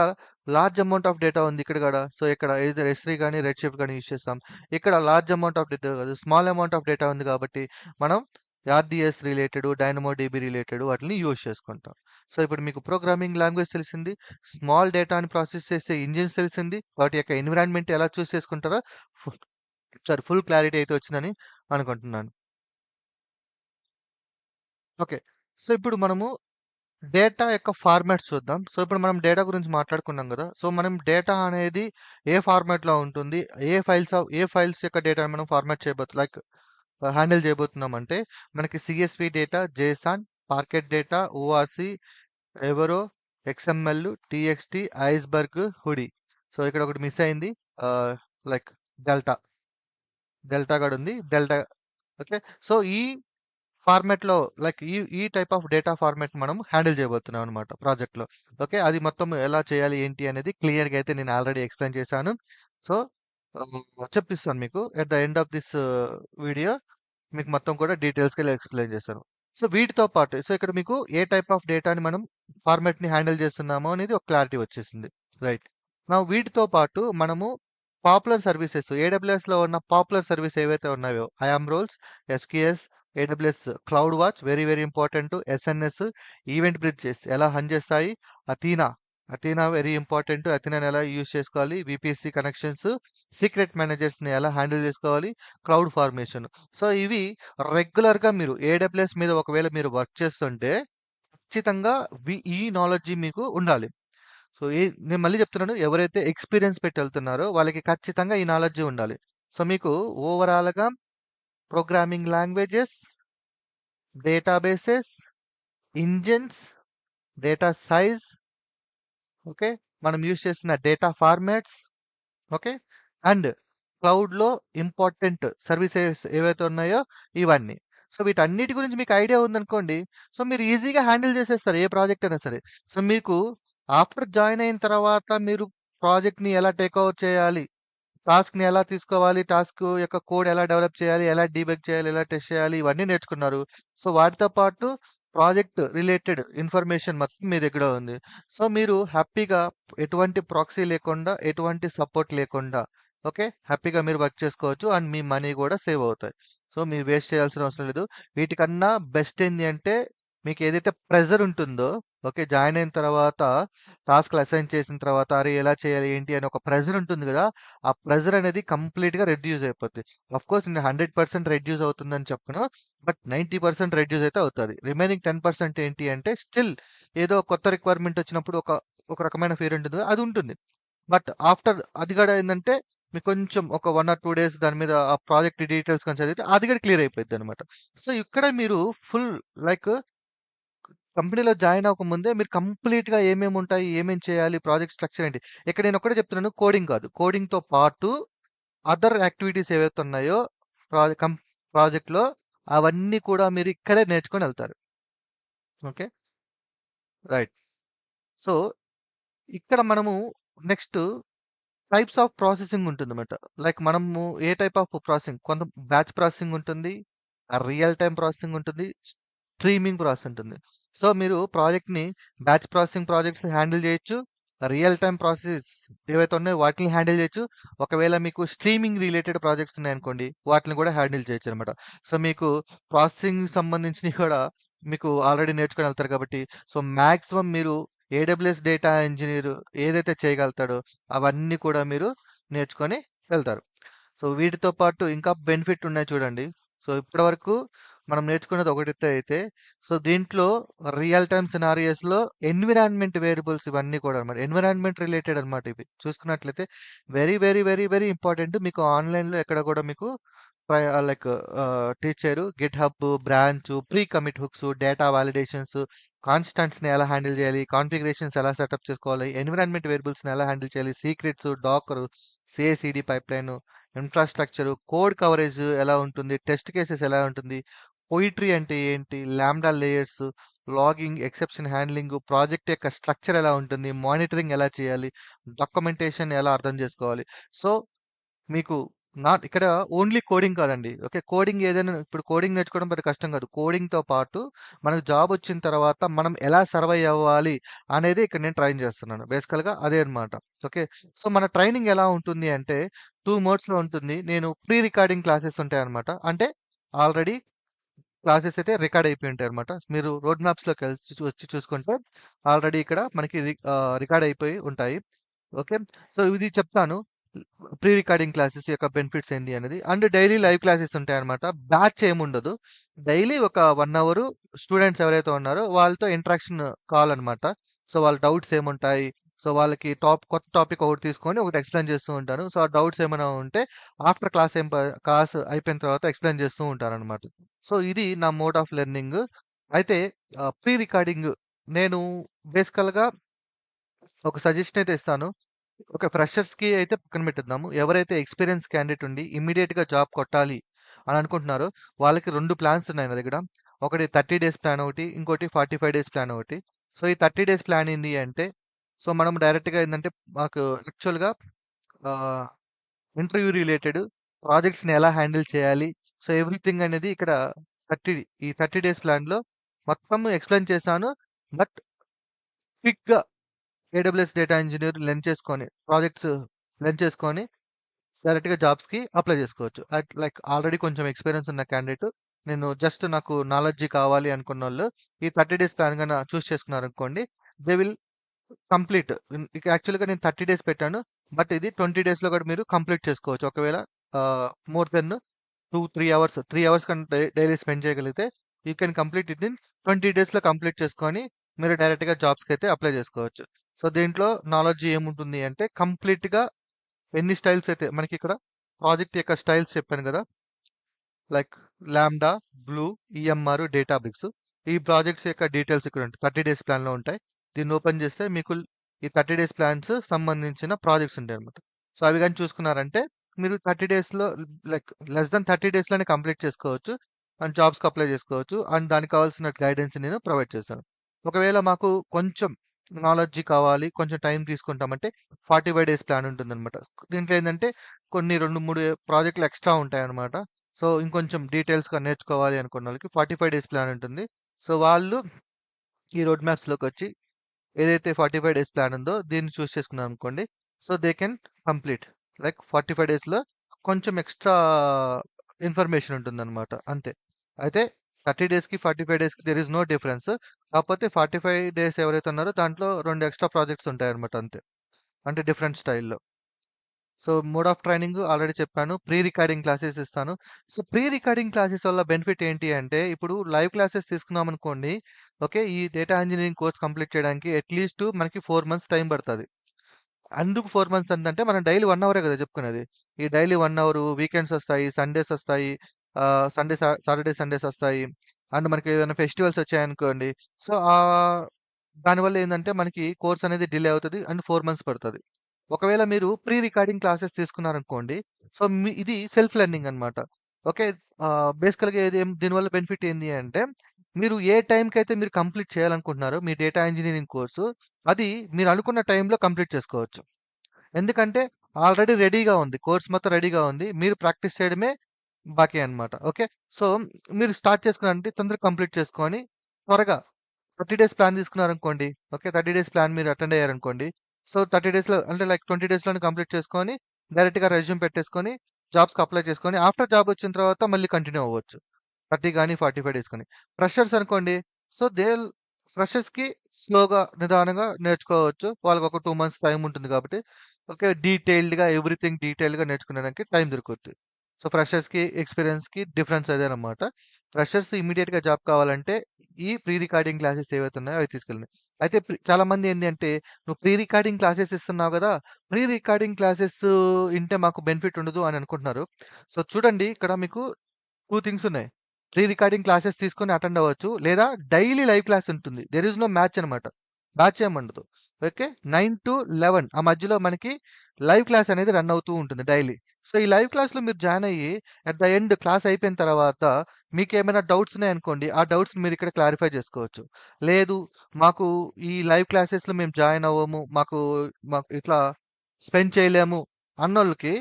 లార్జ్ అమౌంట్ ఆఫ్ డేటా ఉంది ఇక్కడ కూడా. సో ఇక్కడ ఎయిదర్ S3 కానీ రెడ్ షిఫ్ట్ కానీ యూజ్ చేస్తాం. ఇక్కడ లార్జ్ అమౌంట్ ఆఫ్ డేటా కాదు, స్మాల్ అమౌంట్ ఆఫ్ డేటా ఉంది కాబట్టి మనం RDS రిలేటెడ్, DynamoDB రిలేటెడ్ వాటిని యూజ్ చేసుకుంటాం. సో ఇప్పుడు మీకు ప్రోగ్రామింగ్ లాంగ్వేజ్ తెలిసింది, స్మాల్ డేటాని ప్రాసెస్ చేసే ఇంజిన్స్ తెలిసింది, వాటి యొక్క ఎన్విరాన్మెంట్ ఎలా చూస్ చేసుకుంటారో ఫుల్ క్లారిటీ అయితే వచ్చిందని అనుకుంటున్నాను. ఓకే. సో ఇప్పుడు మనము డేటా యొక్క ఫార్మాట్స్ చూద్దాం. సో ఇప్పుడు మనం డేటా గురించి మాట్లాడుకున్నాం కదా. సో మనం డేటా అనేది ఏ ఫార్మాట్లో ఉంటుంది, ఏ ఫైల్స్ యొక్క డేటాను మనం ఫార్మాట్ హ్యాండిల్ చేయబోతున్నాం అంటే, మనకి CSV data, JSON, parquet data, ORC, Avro, XML, TXT, Iceberg, Hudi. So ఇక్కడ ఒకటి మిస్ అయింది, లైక్ డెల్టా కూడా ఉంది. ఓకే. సో ఈ ఫార్మాట్లో లైక్ ఈ టైప్ ఆఫ్ డేటా ఫార్మాట్ మనం హ్యాండిల్ చేయబోతున్నాం అనమాట ప్రాజెక్ట్లో. ఓకే. అది మొత్తం ఎలా చేయాలి ఏంటి అనేది క్లియర్గా అయితే నేను ఆల్రెడీ ఎక్స్ప్లెయిన్ చేశాను. సో చెప్పిస్తాను మీకు at the end of this video, మీకు మొత్తం కూడా డీటెయిల్స్గా ఎక్స్ప్లెయిన్ చేస్తాను. సో వీటితో పాటు ఇక్కడ మీకు ఏ టైప్ ఆఫ్ డేటాని మనం ఫార్మాట్ని హ్యాండిల్ చేస్తున్నామో అనేది ఒక క్లారిటీ వచ్చేసింది, రైట్. నా వీటితో పాటు మనము పాపులర్ సర్వీసెస్, ఏడబ్ల్యూఎస్లో ఉన్న పాపులర్ సర్వీస్ ఏవైతే ఉన్నాయో, IAM roles, SQS, AWS CloudWatch, very very important, SNS, event bridges ఎలా రన్ చేస్తాయి, అథీనా వెరీ ఇంపార్టెంట్, అథీనాని ఎలా యూజ్ చేసుకోవాలి, VPC కనెక్షన్స్, సీక్రెట్ మేనేజర్స్ని ఎలా హ్యాండిల్ చేసుకోవాలి, క్లౌడ్ ఫార్మేషన్. సో ఇవి రెగ్యులర్గా మీరు ఏడబ్ల్యూఎస్ మీద ఒకవేళ మీరు వర్క్ చేస్తుంటే ఖచ్చితంగా ఈ నాలెడ్జ్ మీకు ఉండాలి. సో నేను మళ్ళీ చెప్తున్నాను, ఎవరైతే ఎక్స్పీరియన్స్ పెట్టి వెళ్తున్నారో వాళ్ళకి ఖచ్చితంగా ఈ నాలెడ్జ్ ఉండాలి. సో మీకు ఓవరాల్గా programming languages, databases, engines, data size, okay, మనం యూజ్ చేసిన డేటా ఫార్మాట్స్, ఓకే, అండ్ క్లౌడ్‌లో ఇంపార్టెంట్ సర్వీసెస్ ఏవైతే ఉన్నాయో ఇవన్నీ. సో, వీటన్నిటి గురించి మీకు ఐడియా ఉందనుకోండి, సో, మీరు ఈజీగా హ్యాండిల్ చేసేస్తారు ఏ ప్రాజెక్ట్ అయినా సరే. సో, మీకు ఆఫ్టర్ జాయిన్ అయిన తర్వాత మీరు ప్రాజెక్ట్‌ని ఎలా టేక్ ఓవర్ చేయాలి, టాస్క్‌ని ఎలా తీసుకోవాలి, టాస్క్ యొక్క కోడ్ ఎలా డెవలప్ చేయాలి, ఎలా డీబగ్ చేయాలి, ఎలా టెస్ట్ చేయాలి, ఇవన్నీ నేర్చుకున్నారు. సో, వాటితో పాటు ప్రాజెక్ట్ రిలేటెడ్ ఇన్ఫర్మేషన్ మొత్తం మీ దగ్గర ఉంది. సో, మీరు హ్యాపీగా ఎటువంటి ప్రాక్సీ లేకుండా, ఎటువంటి సపోర్ట్ లేకుండా ఓకే. హ్యాపీగా మీరు వర్క్ చేసుకోవచ్చు. అండ్ మీ మనీ కూడా సేవ్ అవుతాయి. సో, మీరు వేస్ట్ చేయాల్సిన అవసరం లేదు. వీటికన్నా బెస్ట్ ఏంది అంటే మీకు ఏదైతే ప్రెషర్ ఉంటుందో ఓకే. జాయిన్ అయిన తర్వాత టాస్క్‌లు అసైన్ చేసిన తర్వాత అరే! ఎలా చేయాలి ఏంటి అని ఒక ప్రెషర్ ఉంటుంది గదా! ఆ ప్రెషర్ అనేది కంప్లీట్‌గా రెడ్యూస్ అయిపోద్ది. ఆఫ్‌కోర్స్ నేను 100% రెడ్యూస్ అవుతుందని చెప్పను. బట్ 90% రెడ్యూస్ అయితే అవుతది. రిమైనింగ్ 10% ఏంటి అంటే స్టిల్ ఏదో కొత్త రిక్వైర్మెంట్ వచ్చినప్పుడు ఒక రకమైన ఫియర్ ఉంటుంది. అది ఉంటుంది. బట్ ఆఫ్టర్ అది గూడా ఏందంటే మీకు కొంచెం ఒక 1 ఆర్ 2 డేస్ దాని మీద ఆ ప్రాజెక్ట్ డీటెయిల్స్ కొంచెం చదివితే అది గూడా క్లియర్ అయిపోయిద్దనమాట. సో, ఇక్కడ మీరు ఫుల్ లైక్ కంపెనీలో జాయిన్ అవ్వకముందే మీరు కంప్లీట్‌గా ఏమేముంటాయి, ఏమేం చేయాలి, ప్రాజెక్ట్ స్ట్రక్చర్ ఏంటి. ఇక్కడ నేను ఒక్కటే చెప్తున్నాను కోడింగ్ కాదు. కోడింగ్‌తో పాటు అదర్ యాక్టివిటీస్ ఏవైతే ఉన్నాయో ప్రాజె కం ప్రాజెక్ట్‌లో అవన్నీ కూడా మీరు ఇక్కడే నేర్చుకొనెళ్తారు. ఓకే. రైట్. సో, ఇక్కడ మనము నెక్స్ట్ టైప్స్ ఆఫ్ ప్రాసెసింగ్ ఉంటుందన్నమాట. లైక్ మనము ఏ టైప్ ఆఫ్ ప్రాసెసింగ్ కొంత బ్యాచ్ ప్రాసెసింగ్ ఉంటుంది. రియల్ టైమ్ ప్రాసెసింగ్ ఉంటుంది. స్ట్రీమింగ్ ప్రాసెస్ ఉంటుంది. సో, మీరు ప్రాజెక్ట్‌ని బ్యాచ్ ప్రాసెసింగ్ ప్రాజెక్ట్స్‌ని హ్యాండిల్ చేయొచ్చు. రియల్ టైమ్ ప్రాసెస్ ఏవైతే ఉన్నాయో వాటిని హ్యాండిల్ చేయొచ్చు. ఒకవేళ మీకు స్ట్రీమింగ్ రిలేటెడ్ ప్రాజెక్ట్స్ ఉన్నాయనుకోండి, వాటిని కూడా హ్యాండిల్ చేయొచ్చనమాట. సో, మీకు ప్రాసెసింగ్ సంబంధించినవి కూడా మీకు ఆల్రెడీ నేర్చుకొని వెళ్తారు కాబట్టి, సో, మాక్సిమం మీరు ఏడబ్ల్యూఎస్ డేటా ఇంజినీర్ ఏదైతే చేయగలుగుతాడో అవన్నీ కూడా మీరు నేర్చుకొని వెళ్తారు. సో, వీటితో పాటు ఇంకా బెనిఫిట్ ఉన్నాయి చూడండి. సో, ఇప్పటివరకు మనం నేర్చుకున్నది ఒకటైతే అయితే, సో, దీంట్లో రియల్ టైమ్ సినారియోస్‌లో ఎన్విరాన్మెంట్ వేరియబుల్స్ ఇవన్నీ కూడా అన్నమాట. ఎన్విరాన్మెంట్ రిలేటెడ్ అన్నమాట ఇవి. చూసుకున్నట్లయితే very, very, very, very important. మీకు ఆన్‌లైన్‌లో ఎక్కడ కూడా మీకు లైక్ టీచ్ చేయరు. GitHub, branch, pre commit hooks, data validations, కాన్స్టెంట్స్‌ని ఎలా హ్యాండిల్ చేయాలి, కాన్ఫిగరేషన్స్ ఎలా సెటప్ చేసుకోవాలి, ఎన్విరాన్మెంట్ వేరియబుల్స్‌ని ఎలా హ్యాండిల్ చేయాలి, secrets, Docker, CI CD pipeline, infrastructure, code coverage ఎలా ఉంటుంది, టెస్ట్ కేసెస్ ఎలా ఉంటుంది, పోయిట్రీ అంటే ఏంటి, lambda layers, logging, exception handling, project యొక్క స్ట్రక్చర్ ఎలా ఉంటుంది, మానిటరింగ్ ఎలా చేయాలి, డాక్యుమెంటేషన్ ఎలా అర్థం చేసుకోవాలి. సో, మీకు ఇక్కడ ఓన్లీ కోడింగ్ కాదండి. ఓకే. కోడింగ్ ఏదైనా ఇప్పుడు కోడింగ్ నేర్చుకోవడం పెద్ద కష్టం కాదు. కోడింగ్‌తో పాటు మనకు జాబ్ వచ్చిన తర్వాత మనం ఎలా సర్వైవ్ అవ్వాలి అనేది ఇక్కడ నేను ట్రైన్ చేస్తున్నాను. బేసికల్‌గా అదే అన్నమాట. ఓకే. సో, మన ట్రైనింగ్ ఎలా ఉంటుంది అంటే 2 మోడ్స్‌లో ఉంటుంది. నేను ప్రీ రికార్డింగ్ క్లాసెస్ ఉంటాయన్నమాట. అంటే ఆల్రెడీ క్లాసెస్ అయితే రికార్డ్ అయిపోయి ఉంటాయన్నమాట. మీరు రోడ్ మ్యాప్స్‌లోకి వచ్చి చూసుకుంటే ఆల్రెడీ ఇక్కడ మనకి రికార్డ్ అయిపోయి ఉంటాయి. ఓకే. సో, ఇది చెప్తాను. ప్రీ రికార్డింగ్ క్లాసెస్ యొక్క బెనిఫిట్స్ ఏంటి అనేది. అండ్ డైలీ లైవ్ క్లాసెస్ ఉంటాయన్నమాట. బ్యాచ్ ఏముండదు. డైలీ ఒక 1 అవర్ స్టూడెంట్స్ ఎవరైతే ఉన్నారో వాళ్ళతో ఇంటరాక్షన్ కాల్ అన్నమాట. సో, వాళ్ళ డౌట్స్ ఏముంటాయి. సో, వాళ్ళకి కొత్త టాపిక్ ఒకటి తీసుకొని ఒకటి ఎక్స్‌ప్లెయిన్ చేస్తూ ఉంటాను. సో, ఆ డౌట్స్ ఏమైనా ఉంటే ఆఫ్టర్ క్లాస్ అయిపోయిన తర్వాత ఎక్స్‌ప్లెయిన్ చేస్తూ ఉంటానన్నమాట. సో, ఇది నా మోడ్ ఆఫ్ లెర్నింగ్. అయితే ప్రీ రికార్డింగ్ నేను బేసికల్‌గా ఒక సజెషన్ అయితే ఇస్తాను. ఓకే. ఫ్రెషర్స్‌కి అయితే పక్కన పెట్టేద్దాము. ఎవరైతే ఎక్స్‌పీరియన్స్ క్యాండిడేట్ ఉండి ఇమ్మీడియేట్‌గా జాబ్ కొట్టాలి అని అనుకుంటున్నారో వాళ్ళకి 2 ప్లాన్స్ ఉన్నాయి నా దగ్గర. ఒకటి 30 డేస్ ప్లాన్ ఒకటి. ఇంకోటి 45 డేస్ ప్లాన్ ఒకటి. సో, ఈ 30 డేస్ ప్లాన్ ఏంది అంటే, సో, మనం డైరెక్ట్‌గా ఏందంటే మాకు యాక్చువల్‌గా ఆహ్, ఇంటర్వ్యూ రిలేటెడ్ ప్రాజెక్ట్స్‌ని ఎలా హ్యాండిల్ చేయాలి. సో, ఎవ్రీథింగ్ అనేది ఇక్కడ 30 ఈ 30 డేస్ ప్లాన్‌లో మొత్తం ఎక్స్‌ప్లెయిన్ చేశాను. బట్ క్విక్‌గా AWS data engineer projects learn చేసుకొని డైరెక్ట్‌గా జాబ్స్‌కి అప్లై చేసుకోవచ్చు. లైక్ ఆల్రెడీ కొంచెం ఎక్స్‌పీరియన్స్ ఉన్న క్యాండిడేట్ నేను జస్ట్ నాకు నాలెడ్జీ కావాలి అనుకున్నోళ్ళు ఈ 30 డేస్ ప్లాన్ గన చూజ్ చేసుకున్నారనుకోండి. They will complete. ఇక యాక్చువల్‌గా నేను 30 డేస్ పెట్టాను. బట్ ఇది 20 డేస్‌లో కూడా మీరు కంప్లీట్ చేసుకోవచ్చు. ఒకవేళ మోర్ దెన్ 3 అవర్స్ 3 అవర్స్ కంటే డైలీ స్పెండ్ చేయగలిగితే you can complete it in 20 డేస్‌లో కంప్లీట్ చేసుకొని మీరు డైరెక్ట్‌గా జాబ్స్‌కైతే అప్లై చేసుకోవచ్చు. సో, దీంట్లో నాలెడ్జ్ ఏముంటుంది అంటే కంప్లీట్‌గా ఎన్ని స్టైల్స్ అయితే మనకిక్కడ ప్రాజెక్ట్ యొక్క స్టైల్స్ చెప్పాను గదా! Like lambda, glue, EMR, Databricks. ఈ ప్రాజెక్ట్స్ యొక్క డీటెయిల్స్ ఇక్కడ ఉంటాయి. 30 డేస్ ప్లాన్‌లో ఉంటాయి. దీన్ని ఓపెన్ చేస్తే మీకు ఈ 30 డేస్ ప్లాన్స్ సంబంధించిన ప్రాజెక్ట్స్ ఉంటాయన్నమాట. సో, అవి గాని చూసుకున్నారంటే మీరు 30 డేస్‌లో లైక్ లెస్ థాన్ 30 డేస్‌లోనే కంప్లీట్ చేసుకోవచ్చు. అండ్ జాబ్స్‌కి అప్లై చేసుకోవచ్చు. అండ్ దానికి కావాల్సిన గైడెన్స్ నేను ప్రొవైడ్ చేశాను. ఒకవేళ మాకు కొంచెం నాలెడ్జ్ కావాలి, కొంచెం టైం తీసుకుంటామంటే 45 డేస్ ప్లాన్ ఉంటుందన్నమాట. దీంట్లో ఏందంటే కొన్ని 2, 3 ప్రాజెక్టులు ఎక్స్‌ట్రా ఉంటాయన్నమాట. సో, ఇంకొంచెం డీటెయిల్స్‌గా నేర్చుకోవాలి అనుకున్నోళ్ళకి 45 డేస్ ప్లాన్ ఉంటుంది. సో, వాళ్ళు ఈ రోడ్ మ్యాప్స్‌లోకొచ్చి ఏదైతే 45 డేస్ ప్లాన్ ఉందో దీన్ని చూస్ చేసుకున్నారనుకోండి. So, they can complete. Like 45 డేస్‌లో కొంచెం ఎక్స్‌ట్రా ఇన్ఫర్మేషన్ ఉంటుందన్నమాట. అంతే. అయితే 30 డేస్‌కి, 45 డేస్‌కి దేర్ ఈస్ నో డిఫరెన్స్. కాకపోతే 45 డేస్ ఎవరైతే ఉన్నారో దాంట్లో 2 ఎక్స్‌ట్రా ప్రాజెక్ట్స్ ఉంటాయన్నమాట అంతే. అంటే డిఫరెంట్ స్టైల్‌లో. So, mode of training already చెప్పాను. ప్రీ రికార్డింగ్ క్లాసెస్ ఇస్తాను. సో, ప్రీ రికార్డింగ్ క్లాసెస్ వల్ల బెనిఫిట్ ఏంటి అంటే, ఇప్పుడు లైవ్ క్లాసెస్ తీసుకున్నామనుకోండి, ఓకే. ఈ డేటా ఇంజినీరింగ్ కోర్స్ కంప్లీట్ చేయడానికి అట్‌లీస్ట్ మనకి 4 మంత్స్ టైం పడతది. ఎందుకు 4 మంత్స్ అంతంటే, మనం డైలీ 1 అవరే కదా చెప్పుకునేది. ఈ డైలీ 1 అవరు, వీకెండ్స్ ఒస్తాయి, సండేస్ ఒస్తాయి, సాటర్‌డే, సండేస్ ఒస్తాయి. అండ్ మనకి ఏదైనా ఫెస్టివల్స్ వచ్చాయనుకోండి. సో, దానివల్ల ఏందంటే, మనకి కోర్స్ అనేది డిలే అవుతది. అండ్ 4 మంత్స్ పడతది. ఒకవేళ మీరు ప్రీ రికార్డింగ్ క్లాసెస్ తీసుకున్నారనుకోండి. సో, ఇది సెల్ఫ్ లెర్నింగ్ అన్నమాట. ఓకే. బేసికల్‌గా దీనివల్ల బెనిఫిట్ ఏంది అంటే, మీరు ఏ టైంకైతే మీరు కంప్లీట్ చేయాలనుకుంటున్నారో మీ డేటా ఇంజినీరింగ్ కోర్సు, అది మీరు అనుకున్న టైంలో కంప్లీట్ చేసుకోవచ్చు. ఎందుకంటే ఆల్రెడీ రెడీగా ఉంది. కోర్స్ మొత్తం రెడీగా ఉంది. మీరు ప్రాక్టీస్ చేయడమే బాకీ అన్నమాట. ఓకే. సో, మీరు స్టార్ట్ చేసుకున్నారంటే తొందరగా కంప్లీట్ చేసుకొని, త్వరగా 30 డేస్ ప్లాన్ తీసుకున్నారనుకోండి. ఓకే. 30 డేస్ ప్లాన్ మీరు అటెండ్ అయ్యారనుకోండి. సో, 30 డేస్‌లో అంటే లైక్ 20 డేస్‌లోనే కంప్లీట్ చేసుకొని, డైరెక్ట్‌గా రెజ్యూమ్ పెట్టేసుకొని, జాబ్స్‌కి అప్లై చేసుకొని, ఆఫ్టర్ జాబ్ వచ్చిన తర్వాత మళ్ళీ కంటిన్యూ అవ్వచ్చు. 30 గాని, 45 డేస్ కానీ. ఫ్రెషర్స్ అనుకోండి. సో, ఫ్రెషర్స్‌కి స్లోగా, నిదానంగా నేర్చుకోవచ్చు. వాళ్ళకి ఒక 2 మంత్స్ టైమ్ ఉంటుంది కాబట్టి, ఓకే. ఎవ్రీథింగ్ డీటెయిల్డ్‌గా నేర్చుకునేదానికి టైం దొరుకుద్ది. సో, ఫ్రెషర్స్‌కి, ఎక్స్‌పీరియన్స్‌కి డిఫరెన్స్ అదేనన్నమాట. ఫ్రెషర్స్ ఇమ్మీడియేట్‌గా జాబ్ కావాలంటే, ఈ ప్రీ రికార్డింగ్ క్లాసెస్ ఏవైతే ఉన్నాయో అవి తీసుకెళ్ళండి. అయితే చాలామంది ఏంది అంటే, "నువ్వు ప్రీ రికార్డింగ్ క్లాసెస్ ఇస్తున్నావు గదా! ప్రీ రికార్డింగ్ క్లాసెస్ ఇంటే మాకు బెనిఫిట్ ఉండదు" అని అనుకుంటున్నారు. సో, చూడండి ఇక్కడ మీకు 2 థింగ్స్ ఉన్నాయి. ప్రీ రికార్డింగ్ క్లాసెస్ తీసుకొని అటెండ్ అవ్వచ్చు. లేదా డైలీ లైవ్ క్లాస్ ఉంటుంది. దేర్ ఈస్ నో మ్యాచ్ అనమాట. బ్యాచ్ ఏముండదు. ఓకే. 9-11 ఆ మధ్యలో మనకి లైవ్ క్లాస్ అనేది రన్ అవుతూ ఉంటుంది డైలీ. సో, ఈ లైవ్ క్లాస్‌లో మీరు జాయిన్ అయ్యి అట్ ద ఎండ్ క్లాస్ అయిపోయిన తర్వాత మీకేమైనా డౌట్స్ ఉన్నాయనుకోండి. ఆ డౌట్స్‌ని మీరిక్కడ క్లారిఫై చేసుకోవచ్చు. లేదు మాకు ఈ లైవ్ క్లాసెస్‌లో మేము జాయిన్ అవ్వము. మాకు మాకు ఇట్లా స్పెండ్ చేయలేము అన్నోళ్ళకి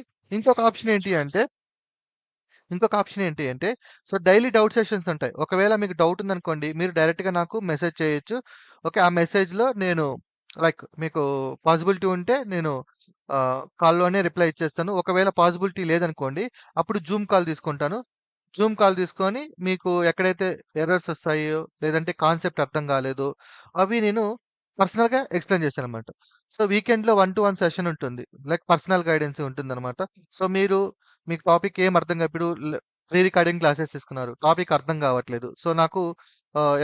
ఇంకొక ఆప్షన్ ఏంటి అంటే, సో, డైలీ డౌట్ సెషన్స్ ఉంటాయి. ఒకవేళ మీకు డౌట్ ఉందనుకోండి, మీరు డైరెక్ట్‌గా నాకు మెసేజ్ చేయొచ్చు. ఓకే. ఆ మెసేజ్‌లో నేను లైక్ మీకు పాసిబిలిటీ ఉంటే నేను కాల్‌లోనే రిప్లై ఇచ్చేస్తాను. ఒకవేళ పాసిబిలిటీ లేదనుకోండి, అప్పుడు జూమ్ కాల్ తీసుకుంటాను. జూమ్ కాల్ తీసుకొని మీకు ఎక్కడైతే ఎర్రర్స్ వస్తాయో, లేదంటే కాన్సెప్ట్ అర్థం కాలేదో, అవి నేను పర్సనల్‌గా ఎక్స్‌ప్లెయిన్ చేశాననమాట. సో, వీకెండ్‌లో 1-to-1 సెషన్ ఉంటుంది. లైక్ పర్సనల్ గైడెన్స్ ఉంటుందనమాట. సో, మీకు టాపిక్ ఏం అర్థం కా ఇప్పుడు ప్రీ రికార్డింగ్ క్లాసెస్ తీసుకున్నారు. టాపిక్ అర్థం కావట్లేదు. సో, నాకు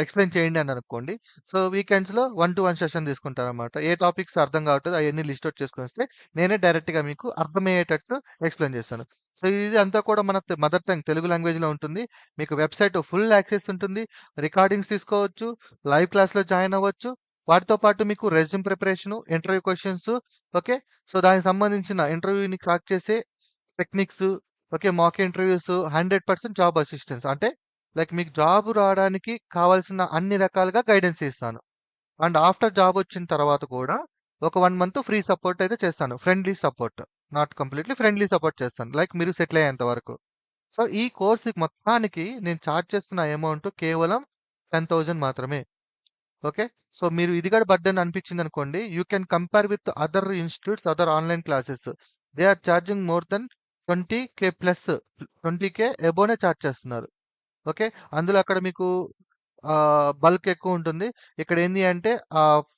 ఎక్స్‌ప్లెయిన్ చేయండి అన్నారనుకోండి. సో, వీకెండ్స్‌లో 1-to-1 సెషన్ తీసుకుంటాననమాట. ఏ టాపిక్స్ అర్థం కావట్లేదో అయన్నీ లిస్ట్ ఔట్ చేసుకొనిస్తే, నేనే డైరెక్ట్‌గా మీకు అర్థమయ్యేటట్టు ఎక్స్‌ప్లెయిన్ చేస్తాను. సో, ఇది అంతా కూడా మన మదర్ టంగ్ తెలుగు లాంగ్వేజ్‌లో ఉంటుంది. మీకు వెబ్‌సైట్ ఫుల్ యాక్సెస్ ఉంటుంది. రికార్డింగ్స్ తీసుకోవచ్చు. లైవ్ క్లాస్‌లో జాయిన్ అవ్వచ్చు. వాటితో పాటు మీకు resume preparation, interview questions okay. So, దానికి సంబంధించిన ఇంటర్వ్యూని క్రాక్ చేసే techniques, okay. Mock interviews, 100% job assistance. అంటే లైక్ మీకు జాబ్ రావడానికి కావాల్సిన అన్ని రకాలుగా గైడెన్స్ ఇస్తాను. అండ్ ఆఫ్టర్ జాబ్ వచ్చిన తర్వాత కూడా ఒక 1 మంత్ ఫ్రీ సపోర్ట్ అయితే చేస్తాను. Friendly support. Not completely friendly support చేస్తాను. లైక్ మీరు సెటిల్ అయ్యేంత వరకు. సో, ఈ కోర్స్‌కి మొత్తానికి నేను చార్జ్ చేస్తున్న అమౌంట్ కేవలం 10,000 మాత్రమే. ఓకే. సో, మీరు ఇది కూడా బర్డెన్ అనిపించిందనుకోండి, you can compare with other institutes, other online classes. They are charging more than 20,000 plus 20,000 అబోనే చార్జ్ చేస్తున్నారు. ఓకే. అందులో అక్కడ మీకు బల్క్ ఎక్కువ ఉంటుంది. ఇక్కడ ఏంది అంటే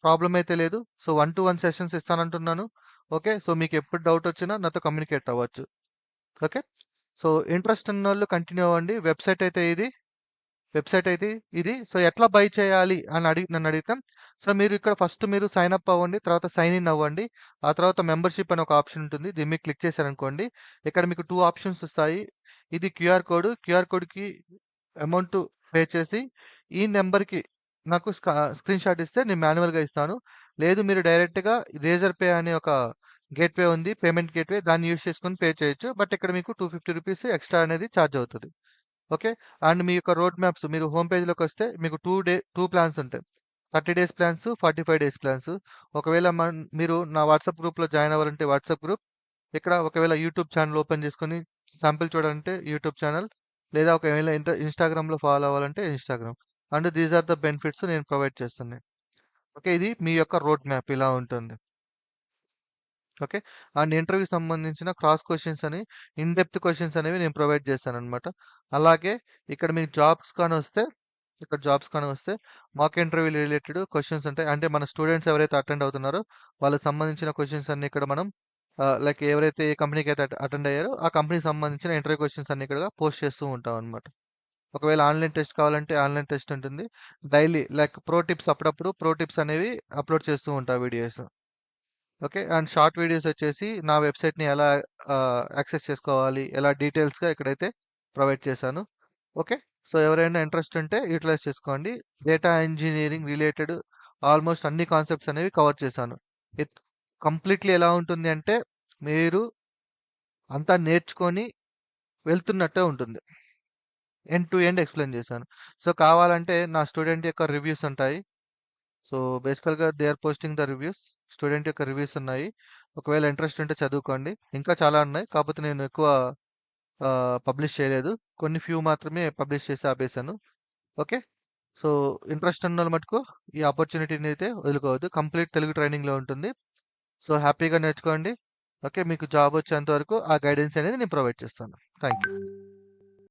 ప్రాబ్లమ్ అయితే లేదు. సో, 1-to-1 సెషన్స్ ఇస్తానంటున్నాను. ఓకే. సో, మీకు ఎప్పుడు డౌట్ వచ్చినా నాతో కమ్యూనికేట్ అవ్వచ్చు. ఓకే. సో, ఇంట్రెస్ట్ ఉన్నోళ్ళు కంటిన్యూ అవ్వండి. వెబ్‌సైట్ అయితే ఇది. సో, ఎట్లా బై చేయాలి అని నన్నడిగితే, సో, మీరు ఇక్కడ ఫస్ట్ మీరు సైన్ అప్ అవ్వండి. తర్వాత సైన్ ఇన్ అవ్వండి. ఆ తర్వాత మెంబర్‌షిప్ అని ఒక ఆప్షన్ ఉంటుంది. దీన్ని మీరు క్లిక్ చేశారనుకోండి, ఇక్కడ మీకు 2 ఆప్షన్స్ వస్తాయి. ఇది క్యూఆర్ కోడ్. క్యూఆర్ కోడ్‌కి అమౌంట్ పే చేసి, ఈ నంబర్‌కి నాకు స్క్రీన్‌షాట్ ఇస్తే నేను మాన్యువల్‌గా ఇస్తాను. లేదు మీరు డైరెక్ట్‌గా రేజర్ పే అనే ఒక గేట్‌వే ఉంది. పేమెంట్ గేట్‌వే దాన్ని యూజ్ చేసుకొని పే చేయొచ్చు. బట్ ఇక్కడ మీకు ₹250 ఎక్స్‌ట్రా అనేది చార్జ్ అవుతది. ఓకే. అండ్ మీ యొక్క రోడ్ మ్యాప్స్ మీరు హోమ్ పేజ్‌లోకొస్తే మీకు 2 ప్లాన్స్ ఉంటాయి. 30 డేస్ ప్లాన్స్, 45 డేస్ ప్లాన్స్. ఒకవేళ మీరు నా వాట్సాప్ గ్రూప్‌లో జాయిన్ అవ్వాలంటే వాట్సాప్ గ్రూప్. ఇక్కడ ఒకవేళ యూట్యూబ్ ఛానెల్ ఓపెన్ చేసుకొని శాంపిల్ చూడాలంటే యూట్యూబ్ ఛానెల్. లేదా ఒకవేళ ఇన్‌స్టాగ్రామ్‌లో ఫాలో అవ్వాలంటే Instagram. And these are the benefits నేను ప్రొవైడ్ చేస్తున్నాను. ఓకే. ఇది మీ యొక్క రోడ్ మ్యాప్ ఇలా ఉంటుంది. ఓకే. అండ్ ఇంటర్వ్యూకి సంబంధించిన క్రాస్ క్వెషన్స్ అని, ఇన్ డెప్త్ క్వెషన్స్ అనేవి నేను ప్రొవైడ్ చేశాననమాట. అలాగే ఇక్కడ మీకు జాబ్స్ కానీ వస్తే మాక్ ఇంటర్వ్యూ రిలేటెడ్ క్వెషన్స్ ఉంటాయి. అంటే మన స్టూడెంట్స్ ఎవరైతే అటెండ్ అవుతున్నారో వాళ్ళకి సంబంధించిన క్వెషన్స్ అన్ని ఇక్కడ మనం లైక్ ఎవరైతే ఏ కంపెనీకి అయితే అటెండ్ అయ్యారో ఆ కంపెనీకి సంబంధించిన ఇంటర్వ్యూ క్వెషన్స్ అన్ని ఇక్కడ పోస్ట్ చేస్తూ ఉంటాం అనమాట. ఒకవేళ ఆన్లైన్ టెస్ట్ కావాలంటే ఆన్లైన్ టెస్ట్ ఉంటుంది. డైలీ లైక్ ప్రో టిప్స్ అప్పుడప్పుడు ప్రో టిప్స్ అనేవి అప్లోడ్ చేస్తూ ఉంటా videos. Okay. And short videos వచ్చేసి నా వెబ్‌సైట్‌ని ఎలా యాక్సెస్ చేసుకోవాలి, ఎలా డీటెయిల్స్‌గా ఇక్కడైతే ప్రొవైడ్ చేశాను. ఓకే. సో, ఎవరైనా ఇంట్రెస్ట్ ఉంటే యుటిలైజ్ చేసుకోండి. డేటా ఇంజినీరింగ్ రిలేటెడ్ ఆల్మోస్ట్ అన్ని కాన్సెప్ట్స్ అనేవి కవర్ చేశాను. ఇట్ కంప్లీట్‌లీ ఎలా ఉంటుంది అంటే, మీరు అంతా నేర్చుకొని వెళ్తున్నట్టే ఉంటుంది. ఎండ్ టు ఎండ్ ఎక్స్‌ప్లెయిన్ చేశాను. సో, కావాలంటే నా స్టూడెంట్ యొక్క రివ్యూస్ ఉంటాయి. సో, బేసికల్‌గా they are posting the reviews. Student యొక్క రివ్యూస్ ఉన్నాయి. ఒకవేళ ఇంట్రెస్ట్ ఉంటే చదువుకోండి. ఇంకా చాలా ఉన్నాయి. కాకపోతే నేను ఎక్కువ పబ్లిష్ చేయలేదు. కొన్ని ఫ్యూ మాత్రమే పబ్లిష్ చేసి ఆపేసాను. ఓకే. సో, ఇంట్రెస్ట్ ఉన్నోళ్ళు మటుకు ఈ ఆపర్చునిటీని అయితే వదులుకోవద్దు. కంప్లీట్ తెలుగు ట్రైనింగ్‌లో ఉంటుంది. సో, హ్యాపీగా నేర్చుకోండి. ఓకే. మీకు జాబ్ వచ్చేంత వరకు ఆ గైడెన్స్ అనేది నేను ప్రొవైడ్ చేస్తాను. Thank you.